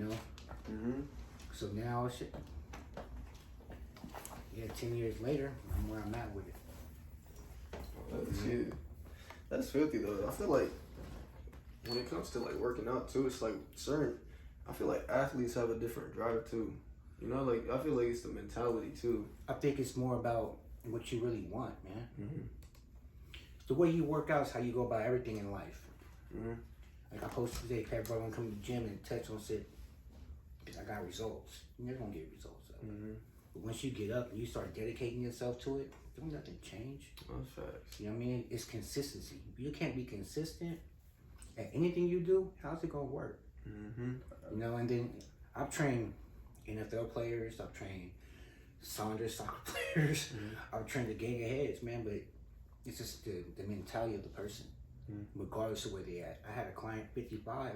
know. Mm-hmm. So now, shit. Yeah, 10 years later, I'm where I'm at with it. Shit. That's filthy though. I feel like when it comes to like working out too, it's like certain. I feel like athletes have a different drive too. You know, like I feel like it's the mentality too. I think it's more about what you really want, man. Mm-hmm. The way you work out is how you go about everything in life. Mm-hmm. Like I posted today, Pat brother come to the gym and text and said, I got results. You're never gonna get results. Mm-hmm. But once you get up and you start dedicating yourself to it, don't nothing change. That's facts. You know what I mean? It's consistency. If you can't be consistent at anything you do, how's it gonna work? Mm-hmm. You know, and then I've trained NFL players, I've trained Saunders soccer players, Mm-hmm. I've trained the gang of heads, man, but it's just the mentality of the person, regardless of where they at. I had a client, 55,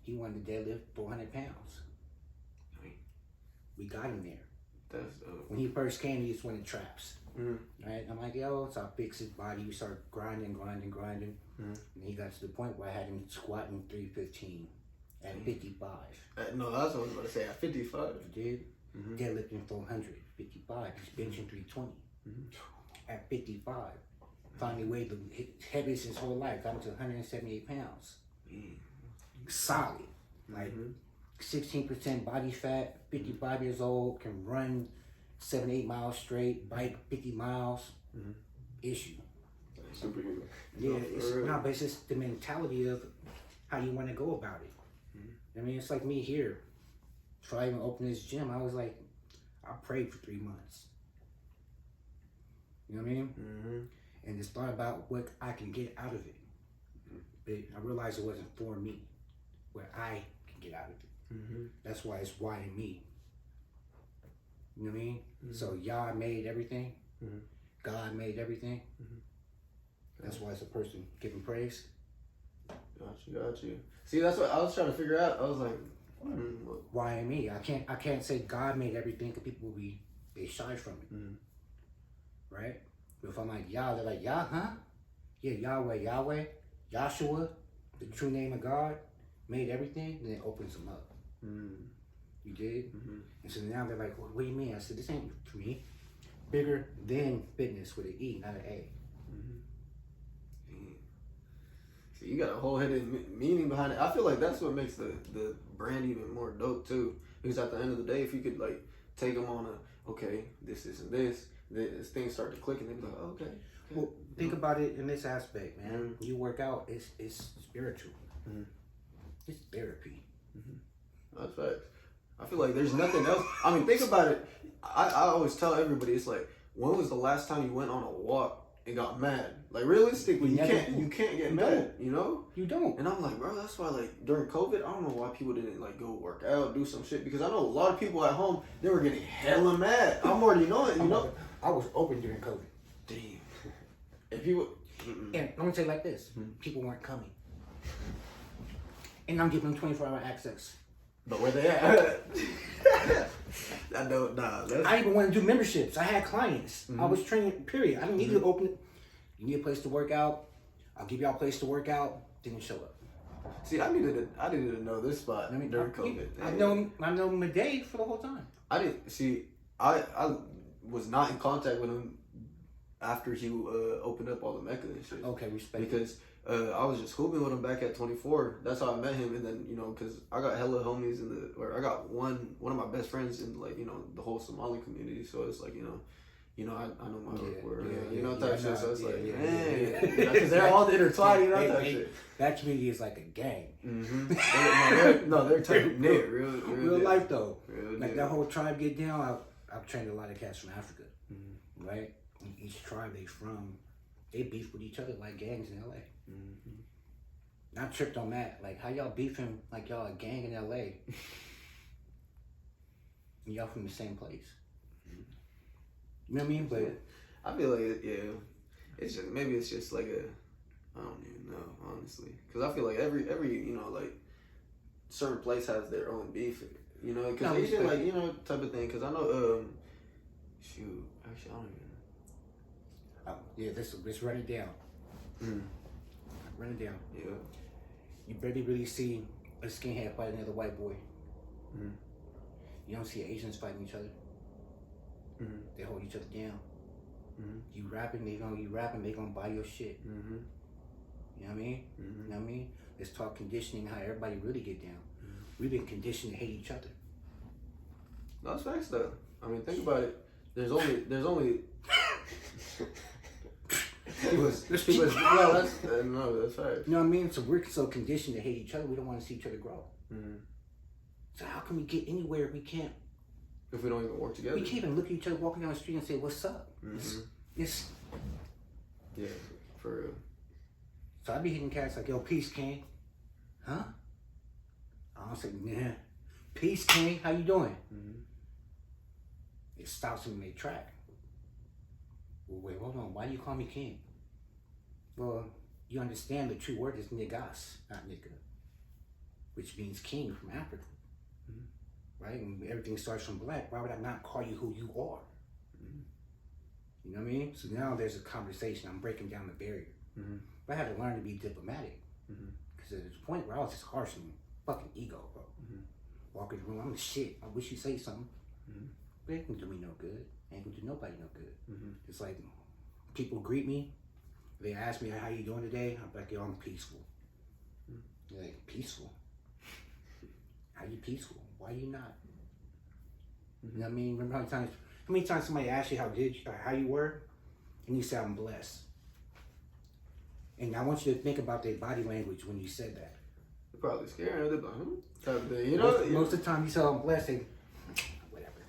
he wanted to deadlift 400 pounds. We got him there. That's dope. When he first came, he just wanted traps. Mm-hmm. Right? I'm like, yo, so I fixed his body. We started grinding. Mm-hmm. And he got to the point where I had him squatting 315 at 55. No, that's what I was about to say. At 55. You did? Mm-hmm. Deadlifting 400, 55. He's benching 320. Mm-hmm. At 55. Finally weighed the heaviest his whole life. Got him to 178 pounds. Solid. Like 16% body fat, 55 years old, can run 7-8 miles straight, bike 50 miles. Issue. Superhuman. Yeah, but it's just the mentality of how you want to go about it. I mean, it's like me here. Before I even opened this gym, I was like, I prayed for 3 months. You know what I mean? Mm-hmm. And just thought about what I can get out of it. But I realized it wasn't for me, what I can get out of it. Mm-hmm. That's why it's why and me. You know what I mean? So Yah made everything. God made everything. That's why it's a person giving praise. Got you. See, that's what I was trying to figure out. I was like, why and me? I can't say God made everything because people will be shy from it. Right? But if I'm like Yah, they're like, Yah, huh? Yeah, Yahweh, Yahshua, the true name of God, made everything, then it opens them up. You did? And so now they're like, well, what do you mean? I said, this ain't for me. Bigger than fitness with an E, not an A. So you got a whole hidden meaning behind it. I feel like that's what makes the brand even more dope too. Because at the end of the day, if you could like take them on a, okay, this and this things start to click and they're like, okay. Well, think about it in this aspect, man. You work out, it's spiritual. It's therapy. That's facts. I feel like there's nothing else. I mean, think about it. I always tell everybody, it's like, when was the last time you went on a walk and got mad? Like realistically, you can't get mad, you know? You don't. And I'm like, bro, that's why like during COVID, I don't know why people didn't like go work out, do some shit, because I know a lot of people at home, they were getting hella mad. I'm already knowing, you know? I was open during COVID. Damn. If people and I'm gonna say it like this, people weren't coming. And I'm giving them 24-hour access. But where they at? I don't I even want to do memberships. I had clients. I was training, period. I didn't need to open it. You need a place to work out. I'll give y'all a place to work out. Didn't show up. See, I needed to know this spot during COVID. I know him a day for the whole time. I didn't see. I was not in contact with him after he opened up all the Mecca and shit. Okay, respect. Because I was just hooping with him back at 24. That's how I met him, and then because I got hella homies I got one of my best friends in like the whole Somali community. So it's like I know my word, type shit. So it's like because they're all intertwined, type shit. That community is like a gang. They're tight knit, real life though. Real like that whole tribe get down. I've trained a lot of cats from Africa, right? And each tribe they beef with each other like gangs in LA. I tripped on that. Like, how y'all beefing like y'all a gang in LA? And y'all from the same place. You know what I mean? But I feel like it's just maybe it's just like I don't even know, honestly, because I feel like every like certain place has their own beef, because even like type of thing. Because I know shoot, actually I don't even know. Let's run it down. Run it down. Yeah. You barely really see a skinhead fight another white boy. Mm-hmm. You don't see Asians fighting each other. Mm-hmm. They hold each other down. Mm-hmm. You rapping, they gonna buy your shit. Mm-hmm. You know what I mean? Mm-hmm. You know what I mean? Let's talk conditioning, how everybody really get down. Mm-hmm. We've been conditioned to hate each other. No, that's facts though. I mean, think about it. There's only no, that's facts. You know what I mean? So we're so conditioned to hate each other, we don't want to see each other grow. Mm-hmm. So how can we get anywhere if we can't? If we don't even work together, We can't even look at each other walking down the street and say, "What's up?" Mm-hmm. It's yeah, for real. so I be hitting cats like, "Yo, peace, King." Huh? I don't say, "Nah." Peace, King. How you doing? Mm-hmm. It stops them in their track. Well, wait, hold on. Why do you call me King? Well, you understand the true word is niggas, not nigga, which means king from Africa. Mm-hmm. Right? And everything starts from black. Why would I not call you who you are? Mm-hmm. You know what I mean? So now there's a conversation. I'm breaking down the barrier. Mm-hmm. But I had to learn to be diplomatic. Mm-hmm. Because there's a point where I was just harsh and fucking ego, bro. Mm-hmm. Walk in the room, I'm the shit. I wish you'd say something. Mm-hmm. But it ain't gonna do me no good. Ain't gonna do nobody no good. Mm-hmm. It's like people greet me. They ask me, how you doing today? I'm like, yo, I'm peaceful. Mm-hmm. They're like, peaceful? How you peaceful? Why you not? Mm-hmm. You know what I mean? Remember how many times somebody asked you how you were? And you said, I'm blessed. And I want you to think about their body language when you said that. They're probably scared. They're like, type of thing. You know? Most of the time you say, I'm blessed, they, whatever.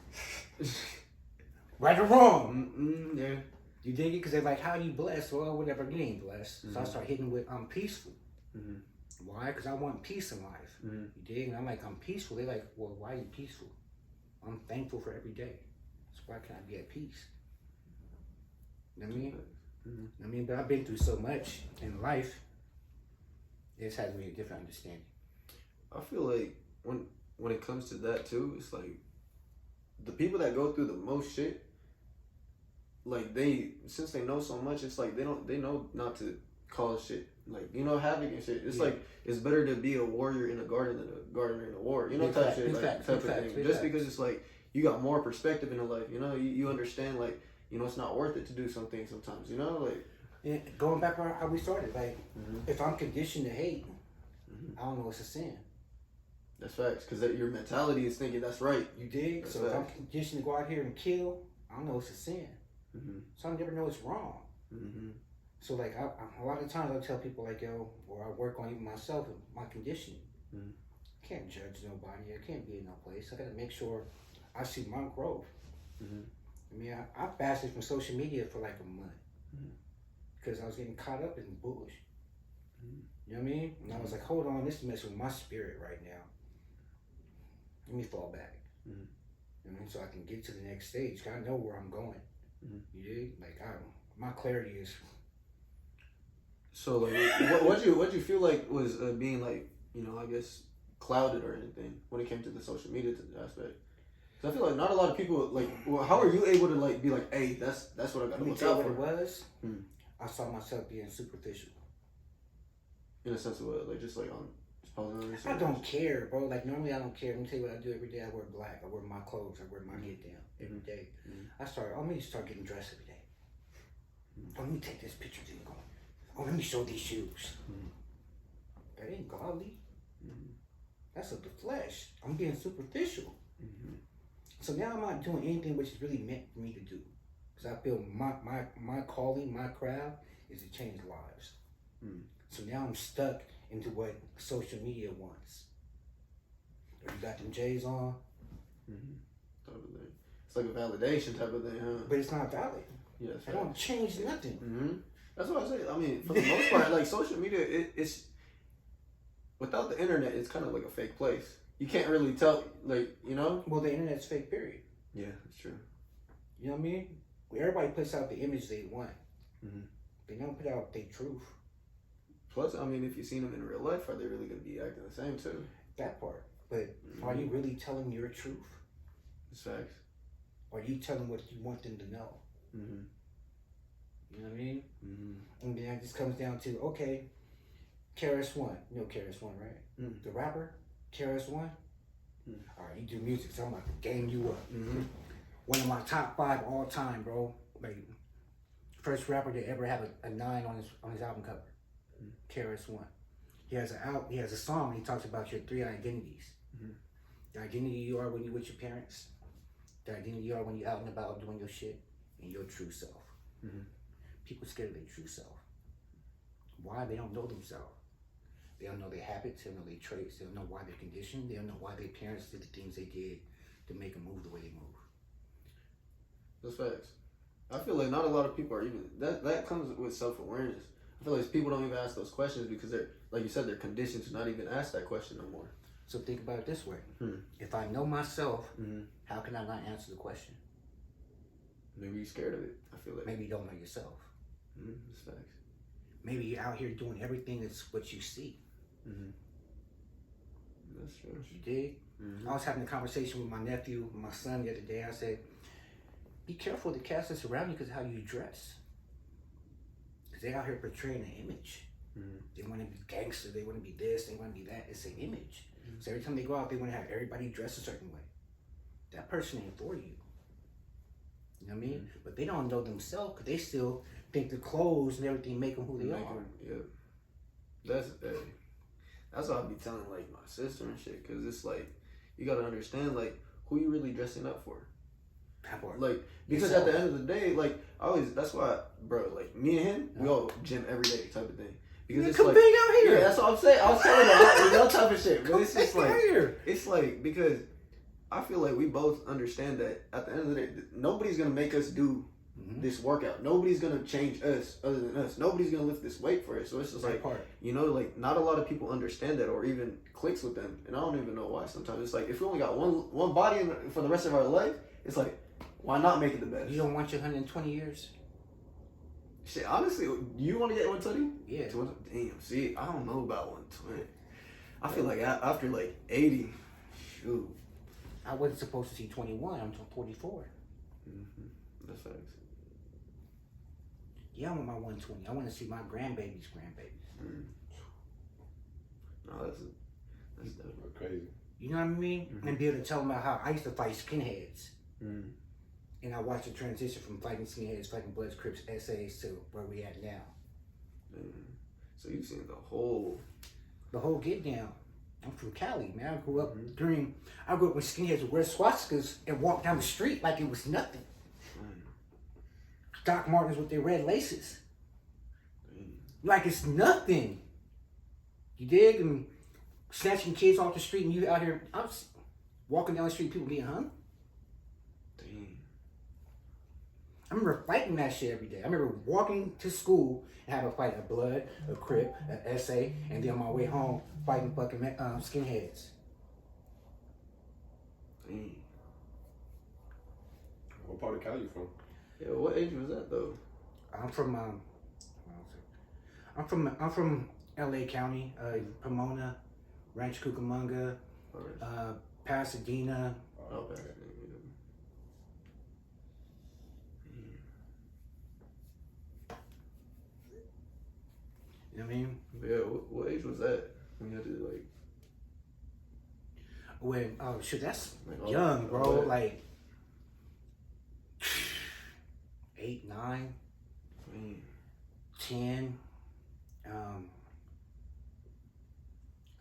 Right or wrong. Mm-mm, yeah. You dig it? Because they're like, how you blessed? Well, whatever, you ain't blessed. Mm-hmm. So I start hitting with, I'm peaceful. Mm-hmm. Why? Because I want peace in life. Mm-hmm. You dig? And I'm like, I'm peaceful. They're like, well, why are you peaceful? I'm thankful for every day. So why can't I be at peace? You know what I mean? Mm-hmm. I mean, but I've been through so much in life. It's had me a different understanding. I feel like when it comes to that too, it's like the people that go through the most shit, like since they know so much, it's like they know not to cause shit, like, you know, havoc and shit. It's like it's better to be a warrior in a garden than a gardener in a war, you know, type shit, like type of thing. Just because it's like you got more perspective in the life, you know, you understand, like, you know, it's not worth it to do something sometimes, you know, like. And going back to how we started, like, if I'm conditioned to hate, I don't know it's a sin. That's facts, because your mentality is thinking that's right. You dig? That's so facts. if I'm conditioned to go out here and kill, I don't know it's a sin. So I never know it's wrong. So like a lot of times I tell people like, yo, or I work on even myself and my conditioning. I can't judge nobody. I can't be in no place. I gotta make sure I see my growth. I mean, I fasted from social media for like a month because I was getting caught up in bullshit. You know what I mean? And I was like, hold on, this is messing with my spirit right now. Let me fall back. You know what I mean? So I can get to the next stage. I know where I'm going. You dig? Like, my clarity is. So like, what you feel like was being like, you know, I guess clouded or anything when it came to the social media aspect? Because I feel like not a lot of people like. Well, how are you able to like be like, hey, that's what I got to look out for? What it was? I saw myself being superficial. In a sense of what, like just like on. I don't care, bro. Like normally I don't care. Let me tell you what I do every day. I wear black. I wear my clothes. I wear my get down every day. Let me start getting dressed every day. Oh, let me take this picture. Oh, let me show these shoes. That ain't godly. That's of the flesh. I'm being superficial. So now I'm not doing anything which is really meant for me to do. Because I feel my calling, my craft is to change lives. So now I'm stuck into what social media wants. Or you got them J's on. Type of thing. It's like a validation type of thing, huh? But it's not valid. Yeah, I don't change nothing. That's what I say. I mean, for the most part, like social media, it's without the internet, it's kind of like a fake place. You can't really tell, like, you know. Well, the internet's fake. Period. Yeah, that's true. You know what I mean? Everybody puts out the image they want. They don't put out their truth. Plus, I mean, if you've seen them in real life, are they really going to be acting the same too? That part. But are you really telling your truth? It's facts. Or are you telling what you want them to know? You know what I mean? And then it just comes down to, okay, KRS-One. You know KRS-One, right? The rapper, KRS-One. All right, you do music, so I'm about to game you up. One of my top 5 all time, bro. Like, first rapper to ever have a 9 on his album cover. KRS-One. He has a song. He talks about your 3 identities. The identity you are when you're with your parents. The identity you are when you're out and about doing your shit, and your true self. People scared of their true self. Why? They don't know themselves. They don't know their habits. They don't know their traits. They don't know why they're conditioned. They don't know why their parents did the things they did to make them move the way they move. That's facts. I feel like not a lot of people are even that comes with self-awareness. I feel like people don't even ask those questions because they're, like you said, they're conditioned to not even ask that question no more. So think about it this way. If I know myself, how can I not answer the question? Maybe you're scared of it. I feel like. Maybe you don't know yourself. That's facts. Maybe you're out here doing everything that's what you see. That's true. You dig? I was having a conversation with my nephew, my son, the other day. I said, be careful of the cats that's around you because of how you dress. Because they out here portraying an image. They want to be gangster. They want to be this. They want to be that. It's an image. So every time they go out, they want to have everybody dress a certain way. That person ain't for you. You know what I mean? But they don't know themselves because they still think the clothes and everything make them who they are. Yeah. That's what I be telling like my sister and shit, because it's like you gotta understand like who you really dressing up for. Like, because at the end of the day, like that's why, bro, like me and him, we all gym every day type of thing. Because it's like, out here. Yeah, that's what I'm saying. I was telling that type of shit. But it's just like, it's like, because I feel like we both understand that at the end of the day, nobody's gonna make us do this workout. Nobody's gonna change us other than us. Nobody's gonna lift this weight for us. So it's just like, you know, like not a lot of people understand that or even clicks with them. And I don't even know why sometimes. It's like, if we only got one body for the rest of our life, it's like, why not make it the best? You don't want your 120 years? Shit, honestly, you want to get 120? Yeah. Damn, see, I don't know about 120. I feel like after like 80, shoot. I wasn't supposed to see 21 until 44. That's facts. Yeah, I want my 120. I want to see my grandbaby's grandbabies. No, that's definitely crazy. You know what I mean? And be able to tell them about how I used to fight skinheads. And I watched the transition from fighting skinheads, fighting Bloods, Crips, SAs to where we at now. So you've seen the whole get down. I'm from Cali, man. I grew up when skinheads would wear swastikas and walk down the street like it was nothing. Doc Martens with their red laces. Like it's nothing. You dig? And snatching kids off the street and you out here, I was walking down the street, people being hung. I remember fighting that shit every day. I remember walking to school and having a fight, a Blood, a Crip, an SA, and then on my way home fighting fucking skinheads. What part of Cali you from? Yeah, what age was that though? I'm from LA County, Pomona, Rancho Cucamonga, Pasadena. You know what I mean? Yeah, what age was that when you had to like? When shit, that's like, young, bro. Like 8, 9, 10.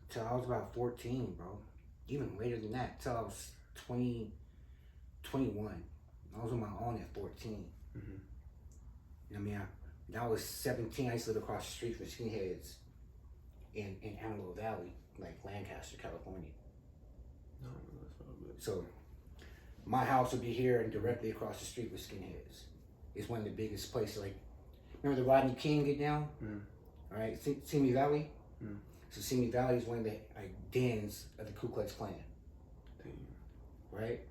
Till I was about 14, bro. Even later than that, till I was 20, 21. I was on my own at 14. You know what I mean? When I was 17, I used to live across the street from skinheads in Antelope Valley, like Lancaster, California. No, that's not good. So my house would be here and directly across the street with skinheads. It's one of the biggest places. Like, remember the Rodney King get down? All right, Simi Valley? So Simi Valley is one of the dens of the Ku Klux Klan. Right?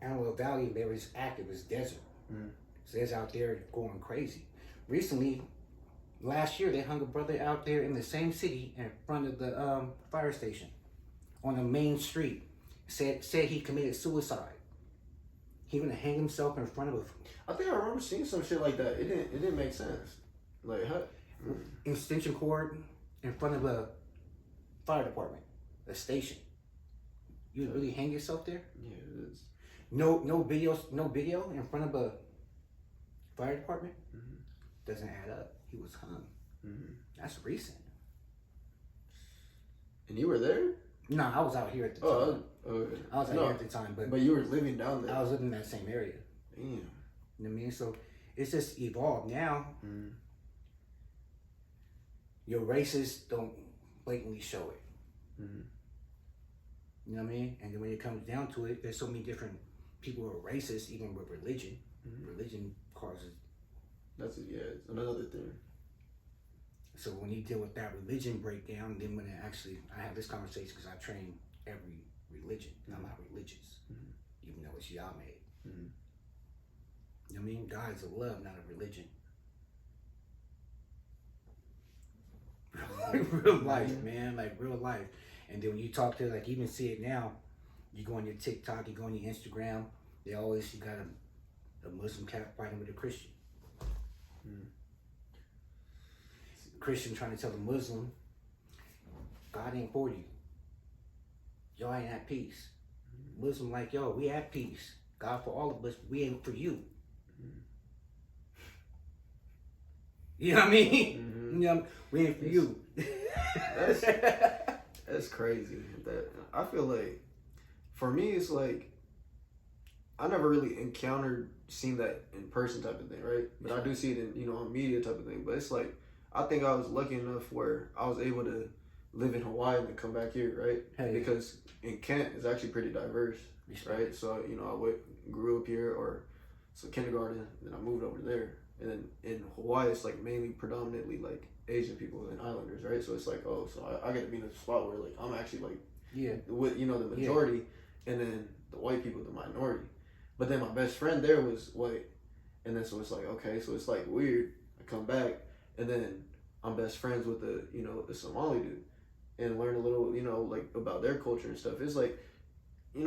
Antelope Valley, they were just active, it was desert. So they was out there going crazy. Recently, last year, they hung a brother out there in the same city in front of the fire station on the main street. Said he committed suicide. He gonna hang himself in front of a... I think I remember seeing some shit like that. It didn't make sense. Like, how? Extension cord in front of a fire department, a station. You would really hang yourself there? Yeah, it is. No video in front of a fire department? Mm-hmm. Doesn't add up. He was hung. Mm-hmm. That's recent. And you were there? No, I was out here at the time. Okay. I was out here at the time, but you were living down there. I was living in that same area. Damn. You know what I mean? So it's just evolved. Now, your races don't blatantly show it. Mm-hmm. You know what I mean? And then when it comes down to it, there's so many different people who are racist, even with religion. Mm-hmm. Religion causes. It's another thing. So when you deal with that religion breakdown, then when I have this conversation because I train every religion. And I'm not religious, even though it's Yah made. Mm-hmm. You know what I mean? God is a love, not a religion. Real life, man, like real life. And then when you talk to, like, you even see it now, you go on your TikTok, you go on your Instagram, you got a Muslim cat fighting with a Christian. Christian trying to tell the Muslim, God ain't for you. Y'all ain't at peace. Muslim like, yo, we at peace. God for all of us, we ain't for you. You know what I mean? Mm-hmm. You know, we ain't for you. That's crazy. I feel like, for me, it's like, I never really seen that in person type of thing, right? But I do see it in, on media type of thing. But it's like, I think I was lucky enough where I was able to live in Hawaii and then come back here, right? Hey. Because in Kent, it's actually pretty diverse, right? So, I grew up here, so kindergarten, then I moved over there. And then in Hawaii, it's like mainly predominantly like Asian people and islanders, right? So it's like, so I get to be in a spot where like I'm actually like with the majority, and then the white people the minority. But then my best friend there was white, and then so it's like, okay, so it's like weird. I come back, and then I'm best friends with the Somali dude, and learn a little like about their culture and stuff. It's like,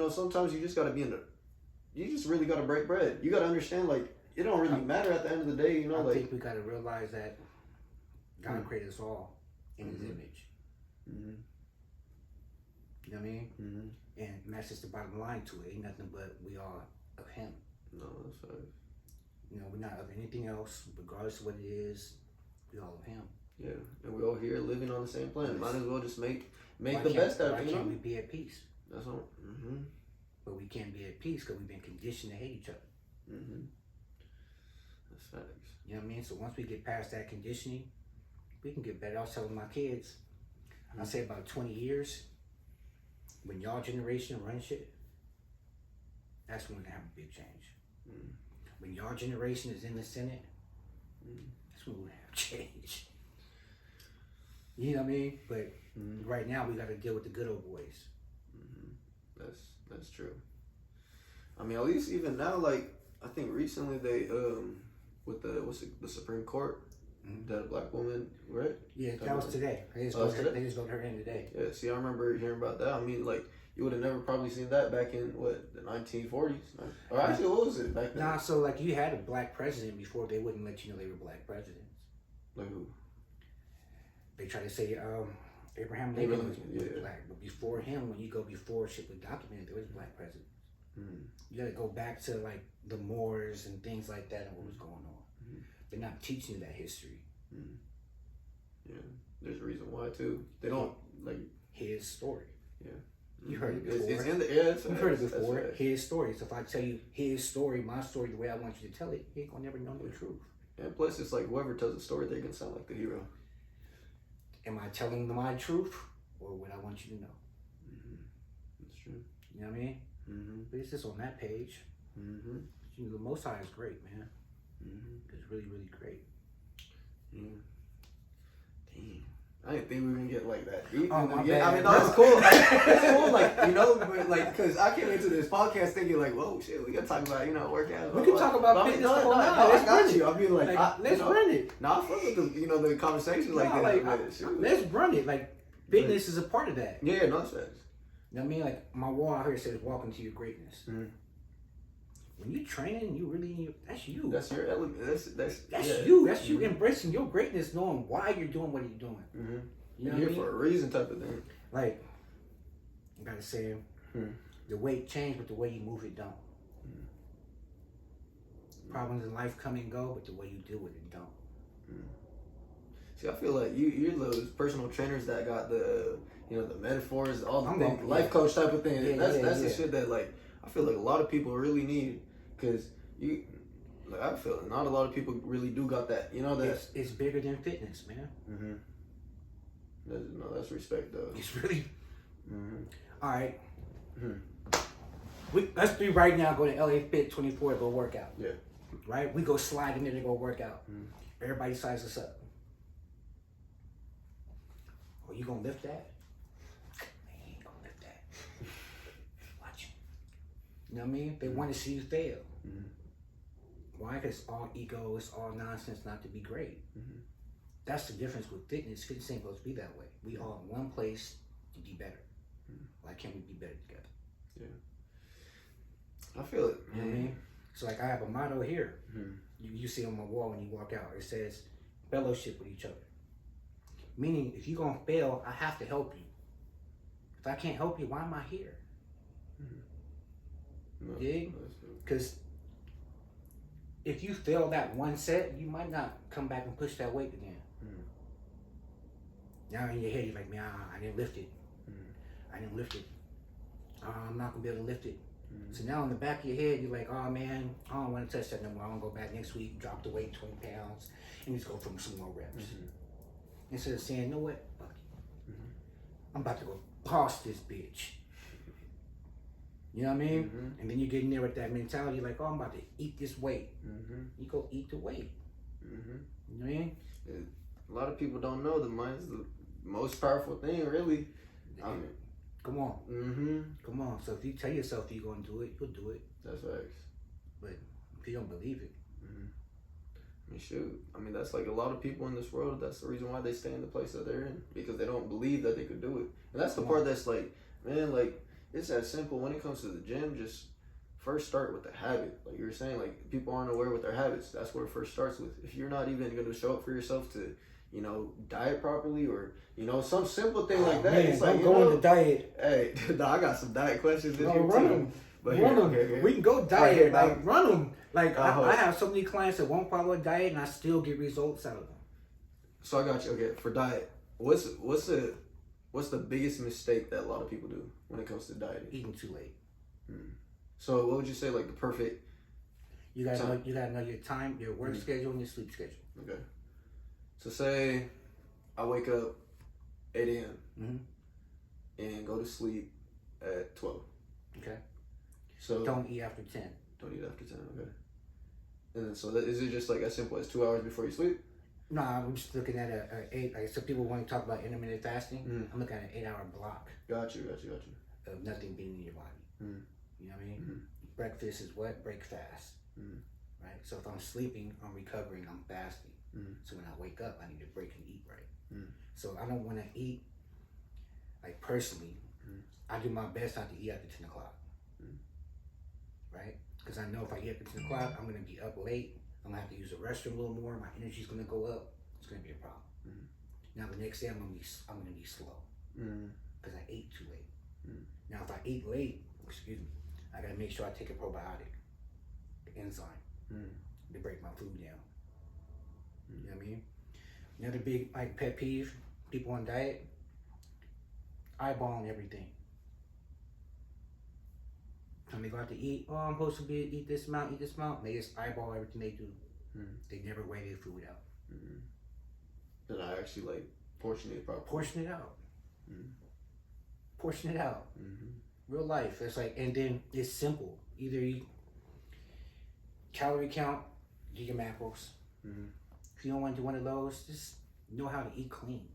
sometimes you just gotta you just really gotta break bread. You gotta understand like. It don't really matter at the end of the day, I think we got to realize that God created us all in His image. Mm-hmm. You know what I mean? Mm-hmm. And that's just the bottom line to it. Ain't nothing but we are of Him. No, that's right. We're not of anything else, regardless of what it is. We all of Him. Yeah, and we're all here living on the same planet. Might as well just make the best out of it. Why can't we be at peace? That's all. Mm-hmm. But we can't be at peace because we've been conditioned to hate each other. Mm-hmm. Facts. You know what I mean? So once we get past that conditioning, we can get better. I was telling my kids, I say about 20 years, when y'all generation run shit, that's when we're gonna have a big change. When y'all generation is in the Senate, that's when we're gonna have change. You know what I mean? But right now we gotta deal with the good old boys. That's true. I mean, at least even now, like I think recently they with the Supreme Court, that a black woman, right? Yeah, that was today. They just voted her in today. Yeah, see, I remember hearing about that. I mean, like, you would have never probably seen that back in, the 1940s? Or actually, what was it back then? Nah, so, like, you had a black president before they wouldn't let you know they were black presidents. Like who? They try to say, Abraham Lincoln was black. But before him, when you go before shit was documented, there was black presidents. You gotta go back to like the Moors and things like that and what was going on. They're not teaching you that history. Yeah, there's a reason why too. They don't like his story. Yeah, you heard it before. It's in the You've heard it before. His story. So if I tell you his story, my story, the way I want you to tell it, you ain't gonna never know the truth. And plus, it's like whoever tells the story, they're gonna sound like the hero. Am I telling them my truth or what I want you to know? That's true. You know what I mean? But it's just on that page. The Most High is great, man. It's really, really great. Yeah. Damn. I didn't think we were gonna get like that deep. Oh, my bad. I mean, no, it's cool. It's cool, but because I came into this podcast thinking like, whoa, shit, we gotta talk about, workouts. We can talk about fitness. I got you. I mean, let's run it. No, I fuck with the, the conversation like that. Let's run it. Like, fitness is a part of that. Yeah, no, it's facts. You know what I mean? Like, my wall out here says, welcome to your greatness. When you training, you really, that's you. That's your element. That's you. That's you embracing your greatness, knowing why you're doing what you're doing. You know what I mean? For a reason type of thing. Like, I gotta say, The weight change, but the way you move it don't. Problems in life come and go, but the way you deal with it don't. See, I feel like you're those personal trainers that got the the metaphors, all the things, yeah. life coach type of thing. Yeah, That's the shit that like I feel like a lot of people really need, because I feel like not a lot of people really do got that. That It's bigger than fitness, man. That's respect though. It's really. All right. Let's be right now. Go to LA Fit 24 to go work out. Yeah. Right. We go slide in there to go work out. Everybody size us up. Oh, you gonna lift that? Man, you ain't gonna lift that. Watch it. You know what I mean? They want to see you fail. Why? Because it's all ego. It's all nonsense not to be great. That's the difference with fitness. Fitness ain't supposed to be that way. We all in one place to be better. Why can't we be better together? Yeah. I feel it. You know what I mean? So like I have a motto here. You see on my wall when you walk out. It says fellowship with each other. Meaning if you're gonna fail, I have to help you. If I can't help you, why am I here? Dig? Because if you fail that one set, you might not come back and push that weight again. Now in your head, you're like, man, I didn't lift it. I didn't lift it. I'm not gonna be able to lift it. So now in the back of your head, you're like, oh man, I don't want to touch that no more. I'm gonna go back next week, drop the weight 20 pounds, and just go for some more reps. Instead of saying, you know what, fuck you. I'm about to go boss this bitch. You know what I mean? And then you get in there with that mentality, like, oh, I'm about to eat this weight. You go eat the weight. You know what I mean? A lot of people don't know the mind's the most powerful thing, really. I mean, come on. Come on. So if you tell yourself you're going to do it, you'll do it. That's facts. But if you don't believe it. I mean, shoot. I mean, that's like a lot of people in this world. That's the reason why they stay in the place that they're in, because they don't believe that they could do it. And that's the part that's like, man, like, it's that simple. When it comes to the gym, just first start with the habit. Like you were saying, like, people aren't aware with their habits. That's where it first starts with. If you're not even going to show up for yourself to, diet properly, or, some simple thing like that. Man, it's like, I'm going to diet. Hey, I got some diet questions. No, run them. But run them. Okay. We can go diet. Right, like, run them. Like, I have so many clients that won't follow a diet, and I still get results out of them. So I got you. Okay, for diet, what's the biggest mistake that a lot of people do when it comes to dieting? Eating too late. So what would you say, like, the perfect? You gotta know your time, your work schedule, and your sleep schedule. Okay. So say I wake up 8 a.m. And go to sleep at 12. Okay. So don't eat after 10. Don't eat after 10. Okay. And then is it just like as simple as 2 hours before you sleep? No, I'm just looking at a 8. Like some people want to talk about intermittent fasting. I'm looking at an 8-hour block. Got you. Of nothing being in your body. You know what I mean? Breakfast is what? Break fast. Right? So if I'm sleeping, I'm recovering, I'm fasting. So when I wake up, I need to break and eat right. So I don't want to eat, like personally, I do my best not to eat after 10 o'clock. Right? Because I know if I eat after 10 o'clock, I'm going to be up late. I'm going to have to use the restroom a little more. My energy's going to go up. It's going to be a problem. Now the next day, I'm going to be slow. Because I ate too late. Now if I eat late, I got to make sure I take a probiotic, the enzyme, to break my food down. You know what I mean? Another big pet peeve, people on diet, eyeballing everything. When they go out to eat, I'm supposed to eat this amount, they just eyeball everything they do. They never weigh their food out. Then I actually like portion it properly. Portion it out. Real life. It's like, and then it's simple. Either you calorie count, do your macros. If you don't want to do one of those, just know how to eat clean.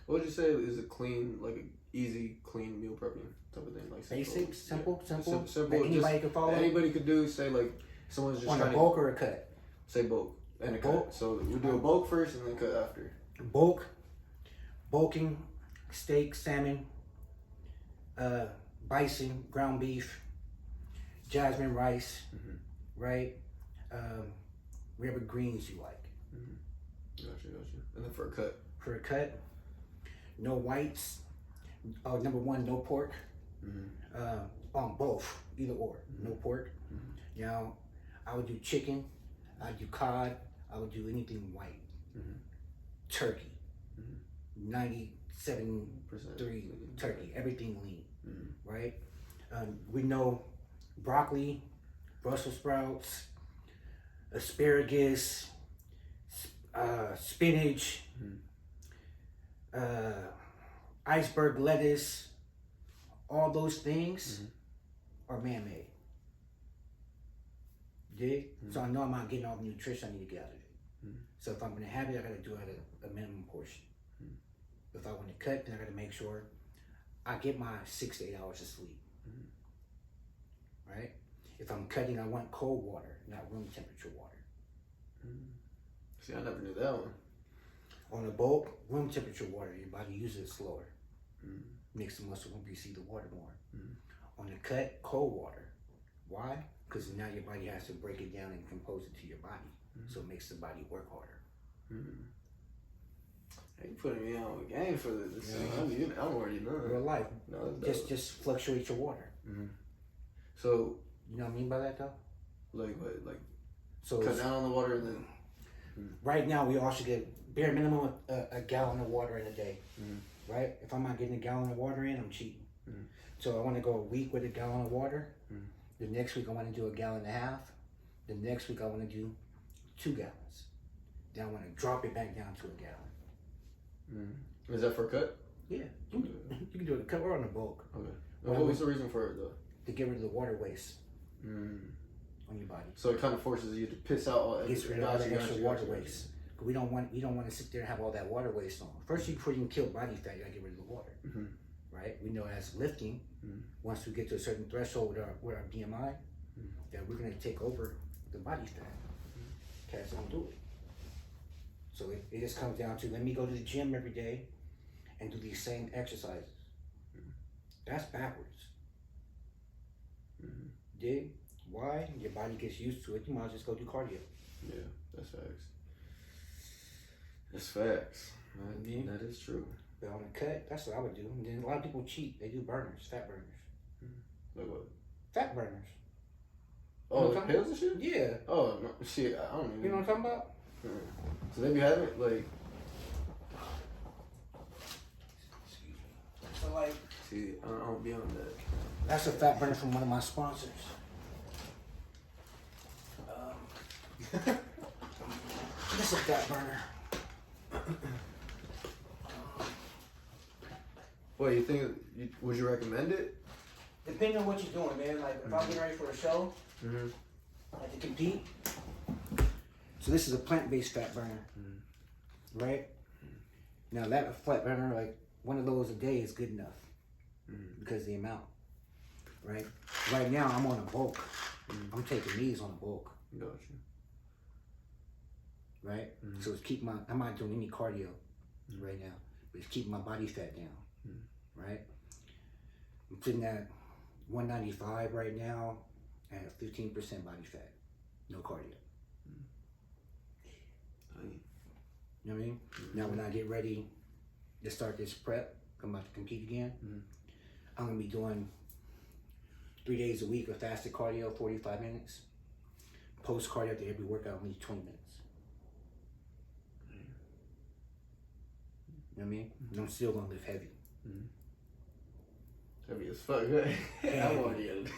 What would you say is a clean, like an easy, clean meal prepping type of thing? Like basic, simple. Simple. That anybody can follow. Anybody could do. Say like someone's just on trying a bulk or a cut. Say bulk and a bulk. cut. So we do a bulk first and then cut after. Bulking, steak, salmon, bison, ground beef, jasmine rice, right? Whatever greens you like. Gotcha. And then for a cut? No whites. Number one, no pork. On both, either or, no pork. Now, I would do chicken, I would do cod, I would do anything white. Turkey, 97.3 turkey, everything lean, right? We know broccoli, Brussels sprouts, asparagus, spinach, iceberg lettuce, all those things are man-made. Dig? So I know I'm not getting all the nutrition I need to get out of it. So if I'm gonna have it, I gotta do it at a minimum portion. If I want to cut, then I gotta make sure I get my 6 to 8 hours of sleep. Right? If I'm cutting, I want cold water, not room temperature water. See, I never knew that one. On a bulk, room temperature water, your body uses it slower. Makes the muscle receive the water more. On the cut, cold water. Why? Because now your body has to break it down and compose it to your body. So it makes the body work harder. Hey, you putting me on a game for this. I'm already knowing. Real life. No, Just fluctuate your water. So, you know what I mean by that though? like what? Like so cut down on the water and then. Right now, we all should get bare minimum a gallon of water in a day. Right? If I'm not getting a gallon of water in, I'm cheating. So I want to go a week with a gallon of water. The next week I want to do a gallon and a half. The next week I want to do 2 gallons. Then I want to drop it back down to a gallon. Is that for cut? Yeah, you can do it in a cut or on a bulk. Okay. What was the reason for it though? To get rid of the water waste on your body. So it kind of forces you to piss out all Gets rid of all that extra water waste. We don't want to sit there and have all that water waste on. First, before you can kill body fat, you gotta get rid of the water. Right? We know as lifting, once we get to a certain threshold with our BMI, that we're gonna take over the body fat. Cats don't do it. So it just comes down to, let me go to the gym every day and do these same exercises. That's backwards. Dig? Why? Your body gets used to it. You might as well just go do cardio. Yeah, that's facts. That's facts. That is true. But on a cut, that's what I would do. And then a lot of people cheat. They do burners, fat burners. Like what? Fat burners. Oh, like pills and shit? Yeah. Oh, no, shit, I don't even. You know what I'm talking about? So they be having like. Excuse me. So like. See, I don't be on that. That's a fat burner from one of my sponsors. This is a fat burner. What you think? Would you recommend it? Depending on what you're doing, man. Like if I'm getting ready for a show, like to compete. So this is a plant-based fat burner, right? Now that fat burner, like one of those a day is good enough because of the amount, right? Right now I'm on a bulk. I'm taking these on a bulk. Gotcha. Right? So it's keep I'm not doing any cardio right now, but it's keeping my body fat down, right? I'm sitting at 195 right now and 15% body fat, no cardio. You know what I mean? Now when I get ready to start this prep, I'm about to compete again, I'm gonna be doing 3 days a week of fasted cardio, 45 minutes. Post cardio after every workout, only 20 minutes. You know what I mean? And I'm still gonna lift heavy. Heavy as fuck, right? I'm already in it.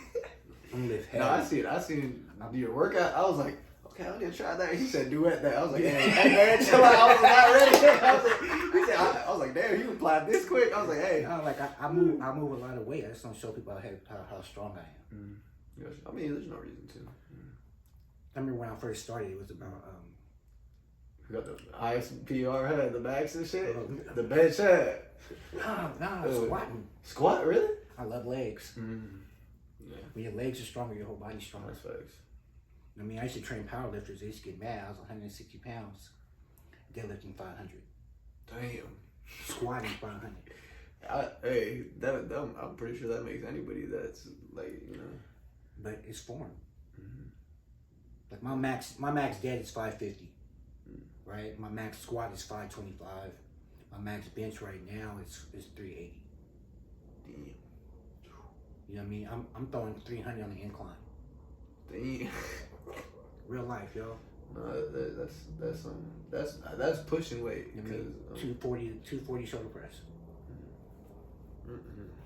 I'm gonna lift heavy. No, I seen your workout. I was like, okay, I need to try that. He said, duet that. I was like, hey man, chill out. I was not ready. I was like, damn, you applied this quick. I was like, hey. No, like I move a lot of weight. I just don't show people how strong I am. I mean, there's no reason to. I remember when I first started, it was about You got the ISPR head, the backs and shit, the bench head. Nah, squatting. Squat, really? I love legs. Yeah. When your legs are stronger, your whole body's stronger. That's facts. I mean, I used to train powerlifters. They used to get mad. I was 160 pounds, deadlifting 500. Damn. Squatting 500. I'm pretty sure that makes anybody that's like, you know. But it's form. Like my max dead is 550. Right? My max squat is 525. My max bench right now is 380. Damn. You know what I mean? I'm throwing 300 on the incline. Damn. Real life, yo. No, that's pushing weight. You know what I mean? 240 shoulder press.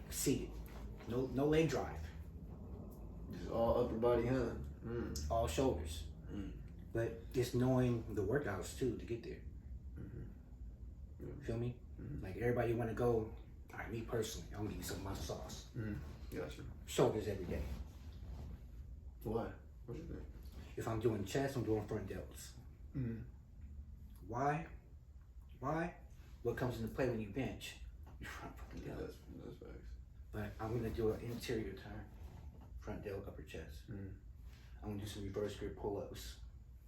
Seated. No leg drive. Just all upper body, huh? All shoulders. But just knowing the workouts too to get there. Feel me? Like everybody want to go. All right, me personally, I'm gonna give you some of my sauce. Gotcha. Shoulders every day. Why? What you think? If I'm doing chest, I'm doing front delts. Why? What comes into play when you bench? Your front fucking delt. That's facts. But I'm gonna do an interior turn, front delt, upper chest. I'm gonna do some reverse grip pull-ups.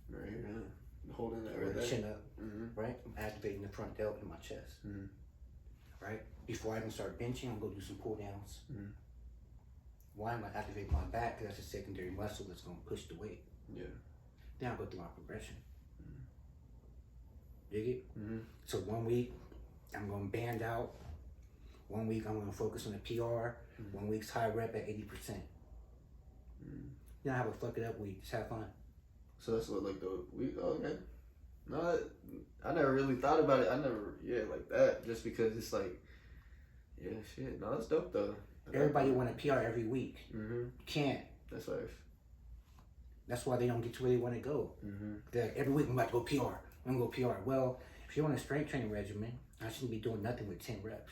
Right here, huh? Holding that Or right the there. chin up, right? I'm activating the front delt in my chest, right? Before I even start benching, I'm gonna do some pull downs. Why am I activating my back? Because that's a secondary muscle that's gonna push the weight. Yeah. Then I'll go through my progression. Dig it? So 1 week, I'm gonna band out. 1 week, I'm gonna focus on the PR. 1 week's high rep at 80%. Then I have a fuck it up week. Just have fun. So that's what, like, the week? Oh, okay. No, I never really thought about it. Like that. Just because it's like, yeah, shit. No, that's dope, though. Everybody want a PR every week. You can't. That's facts. That's why they don't get to where they want to go. Every week I'm about to go PR. I'm gonna go PR. Well, if you're on a strength training regimen, I shouldn't be doing nothing with 10 reps.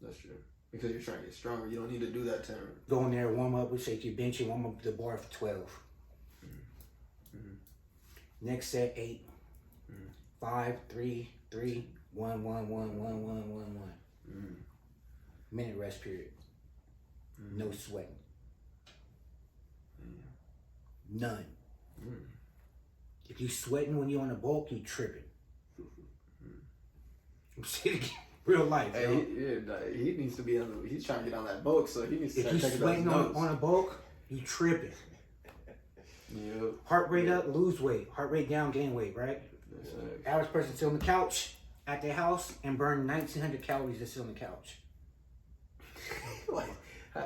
That's true. Because you're trying to get stronger. You don't need to do that 10 reps. Go in there, warm up. We say if you're benching, warm up the bar for 12. Next set 8. 5, 3, 3, 1, 1, 1, 1, 1, 1, 1. Minute rest period. No sweating. None. If you sweating when you're on the bulk, you tripping. I'm saying again, real life. Hey, he needs to be on he's trying to get on that bulk, so he needs to If you start sweating taking those on a bulk, you tripping. Yep. Heart rate up, lose weight. Heart rate down, gain weight, right? Average person sit on the couch at their house and burn 1,900 calories to sit on the couch.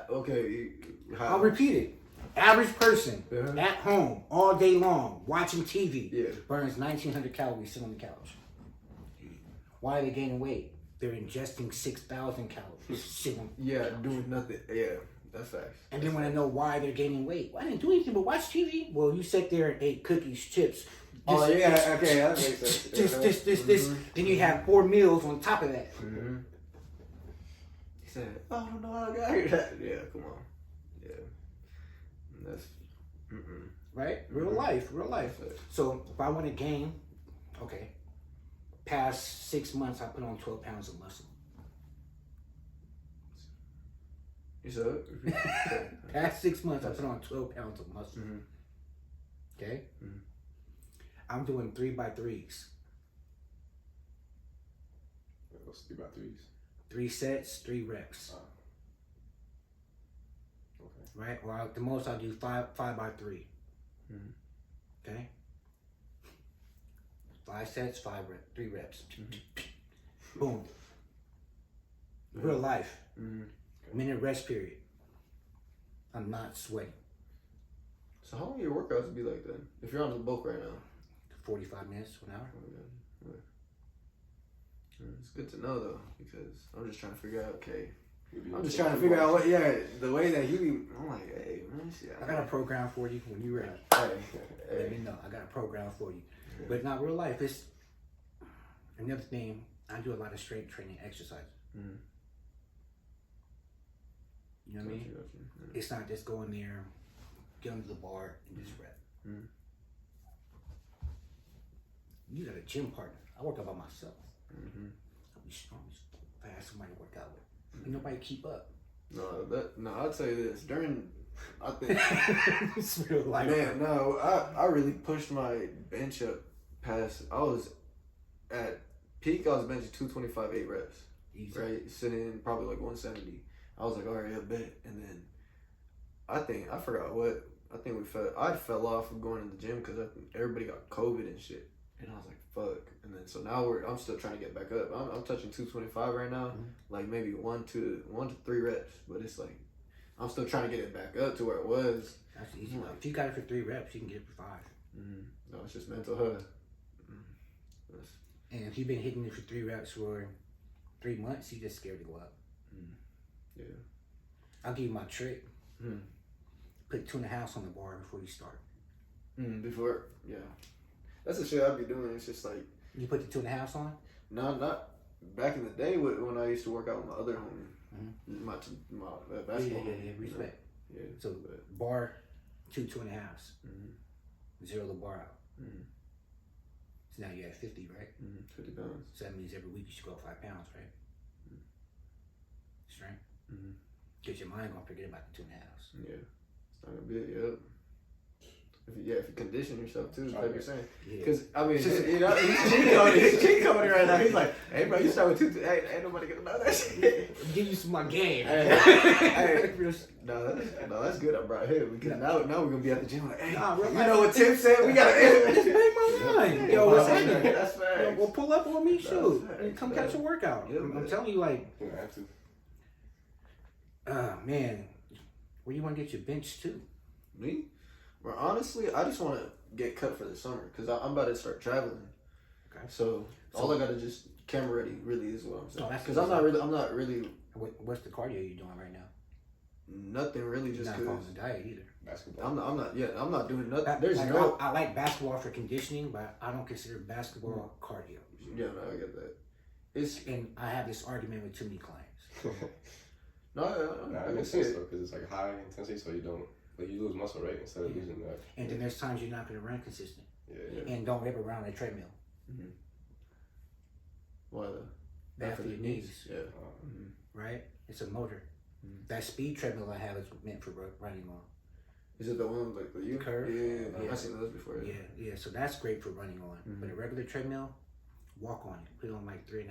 Okay. I'll repeat it. Average person at home all day long watching TV burns 1,900 calories sitting on the couch. Why are they gaining weight? They're ingesting 6,000 calories sitting on doing nothing. Yeah, that's facts. And then when I know why they're gaining weight, well, I didn't do anything but watch TV. Well, you sat there and ate cookies, chips. Okay, that makes sense. This. Then you have 4 meals on top of that. He said, I don't know how I got here. Yeah, come on. Yeah. That's, Right? Real life. So if I want to gain, okay, past 6 months, I put on 12 pounds of muscle. You said? Past 6 months, I put on 12 pounds of muscle. Okay? I'm doing 3x3s. What's 3x3s? 3 sets, 3 reps. Okay. Right? Or at the most, I'll do 5x3. Okay? 5 sets, 3 reps. Boom. Real life. Minute rest period. I'm not sweating. So how long your workouts be like then? If you're on the bulk right now? 45 minutes to an hour. It's good to know though, because I'm just trying to figure out, okay. I'm just trying to figure out the way that you be, I'm like, hey, man, shit. I got a program for you when you're ready. Let me know. I got a program for you. But not real life. It's another thing. I do a lot of strength training exercises. You know what I mean? It's not just going there, get under the bar, and just rep. You got a gym partner. I work out by myself. I'll be strong as fast somebody to work out with. Ain't nobody keep up. No, I'll tell you this. I think, It's real life. man, no, I really pushed my bench up past, I was at peak, I was benching 225, 8 reps. Easy. Right? Sitting probably like 170. I was like, all right, I bet. And then I forgot what. I fell off from going to the gym because everybody got COVID and shit. And I was like, fuck. And then so now I'm still trying to get back up. I'm touching 225 right now, like maybe 1 to 3 reps, but it's like I'm still trying to get it back up to where it was. That's easy. If you got it for 3 reps, you can get it for 5. No, it's just mental, huh? And if you've been hitting it for 3 reps for 3 months, you just scared to go up. Yeah. I'll give you my trick. Put 2.5 on the bar before you start. Before, yeah. That's the shit I'd be doing. It's just like you put the 2.5 on. No, not back in the day when I used to work out with my other homie, my basketball. Yeah, respect. Yeah. So bar 2.5. 0 the bar out. So now you're at 50, right? 50 pounds. So that means every week you should go up 5 pounds, right? Strength. Get your mind gonna forget about the 2.5. Yeah, it's not gonna be it. Yep. If you condition yourself too, like you're saying. Because I mean, you know, he's cheating on it right now. He's like, hey bro, you start with 2. Ain't nobody gonna know that shit. Give you some more game. Hey, no, that's good. I brought him because now we're gonna be at the gym. Like, hey, you know what Tim said? We gotta just make my mind. Yo, what's happening? That's facts. Well, pull up on me, shoot, and come catch a workout. Yeah, I'm telling you, like, You have to. man, where do you want to get your bench to? Me? Well, honestly, I just want to get cut for the summer because I'm about to start traveling. Okay. So all I gotta just camera ready really is what I'm saying. Oh, Because I'm not really. What's the cardio you doing right now? Nothing really, just You're not following the diet either. Basketball. I'm not doing nothing. There's like, no. I like basketball for conditioning, but I don't consider basketball cardio. Yeah, no, I get that. And I have this argument with too many clients. No, It makes sense though, because it's like high intensity, so you don't you lose muscle, right? Instead of losing that. And then there's times you're not going to run consistent. Yeah. And don't ever run on a treadmill. Why though? Bad for your knees. Yeah. Right? It's a motor. That speed treadmill I have is meant for running on. Is it the one like the U curve? Yeah. I've seen those before. Yeah. So that's great for running on. But a regular treadmill, walk on it. Put it on like 3.5.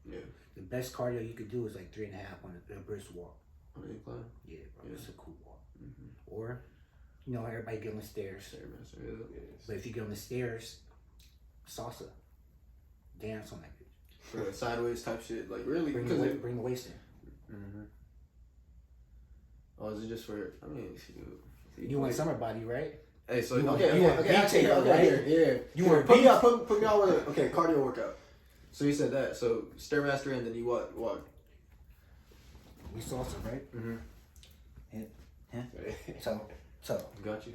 Yeah. The best cardio you could do is like 3.5 on a brisk walk. On the incline? Yeah, bro. It's a cool walk. Or, you know, everybody get on the stairs. But if you get on the stairs, salsa. Dance on that bitch. For sideways type shit. Like really? Bring the waist in. Oh, is it just for, I mean, you want summer body, right? Hey, so, you want here. Yeah. You want put me on with okay, cardio workout. So you said that. So Stairmaster and then you what? We salsa, right? Toe. Got you.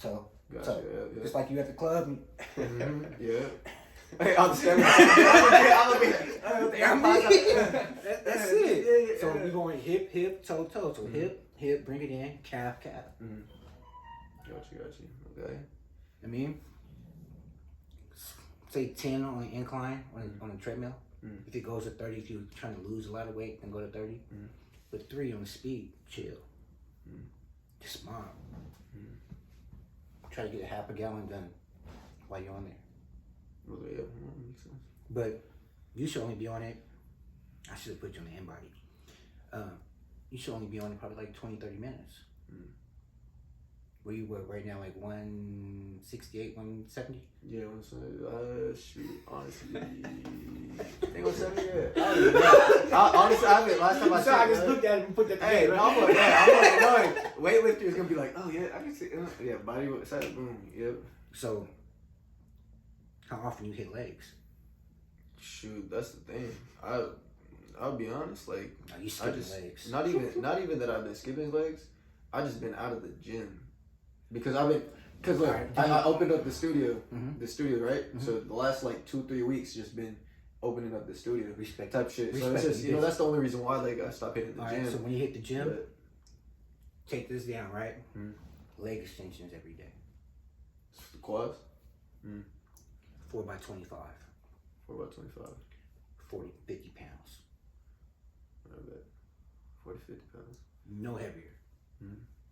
Toe. Yeah. Just like you at the club. Yeah. Hey, on the Stairmaster. That's it. Yeah. So we're going hip, toe. So hip, bring it in, calf. Got you. Okay. I mean, say 10 on an incline on a treadmill. If it goes to 30, if you're trying to lose a lot of weight, then go to 30. But 3 on the speed, chill. Just smile. Try to get a half a gallon done while you're on there. Well, yeah, makes sense. But you should only be on it. I should have put you on the in body. You should only be on it probably like 20, 30 minutes. Where you work right now, like 168, 170? Yeah, 170. Shoot, honestly. I think 170, yeah. Honestly, I haven't. Last time I checked. I just looked at it and put that hey, together. I'm like, weightlifter is going to be like, oh, yeah, I can see. Yeah, body side, boom, yep. So, how often you hit legs? Shoot, that's the thing. I'll be honest, like, No, you skipping legs. Not even that I've been skipping legs. I just been out of the gym. Because look, I opened up the studio, right? So the last like 2-3 weeks just been opening up the studio, Respect type shit. So it's just that's the only reason why like I stopped hitting the gym. So when you hit the gym, take this down, right? Leg extensions every day. The quads. 4 by 25. 4 by 25. 40, 50 pounds. I bet. 40, 50 pounds. No heavier.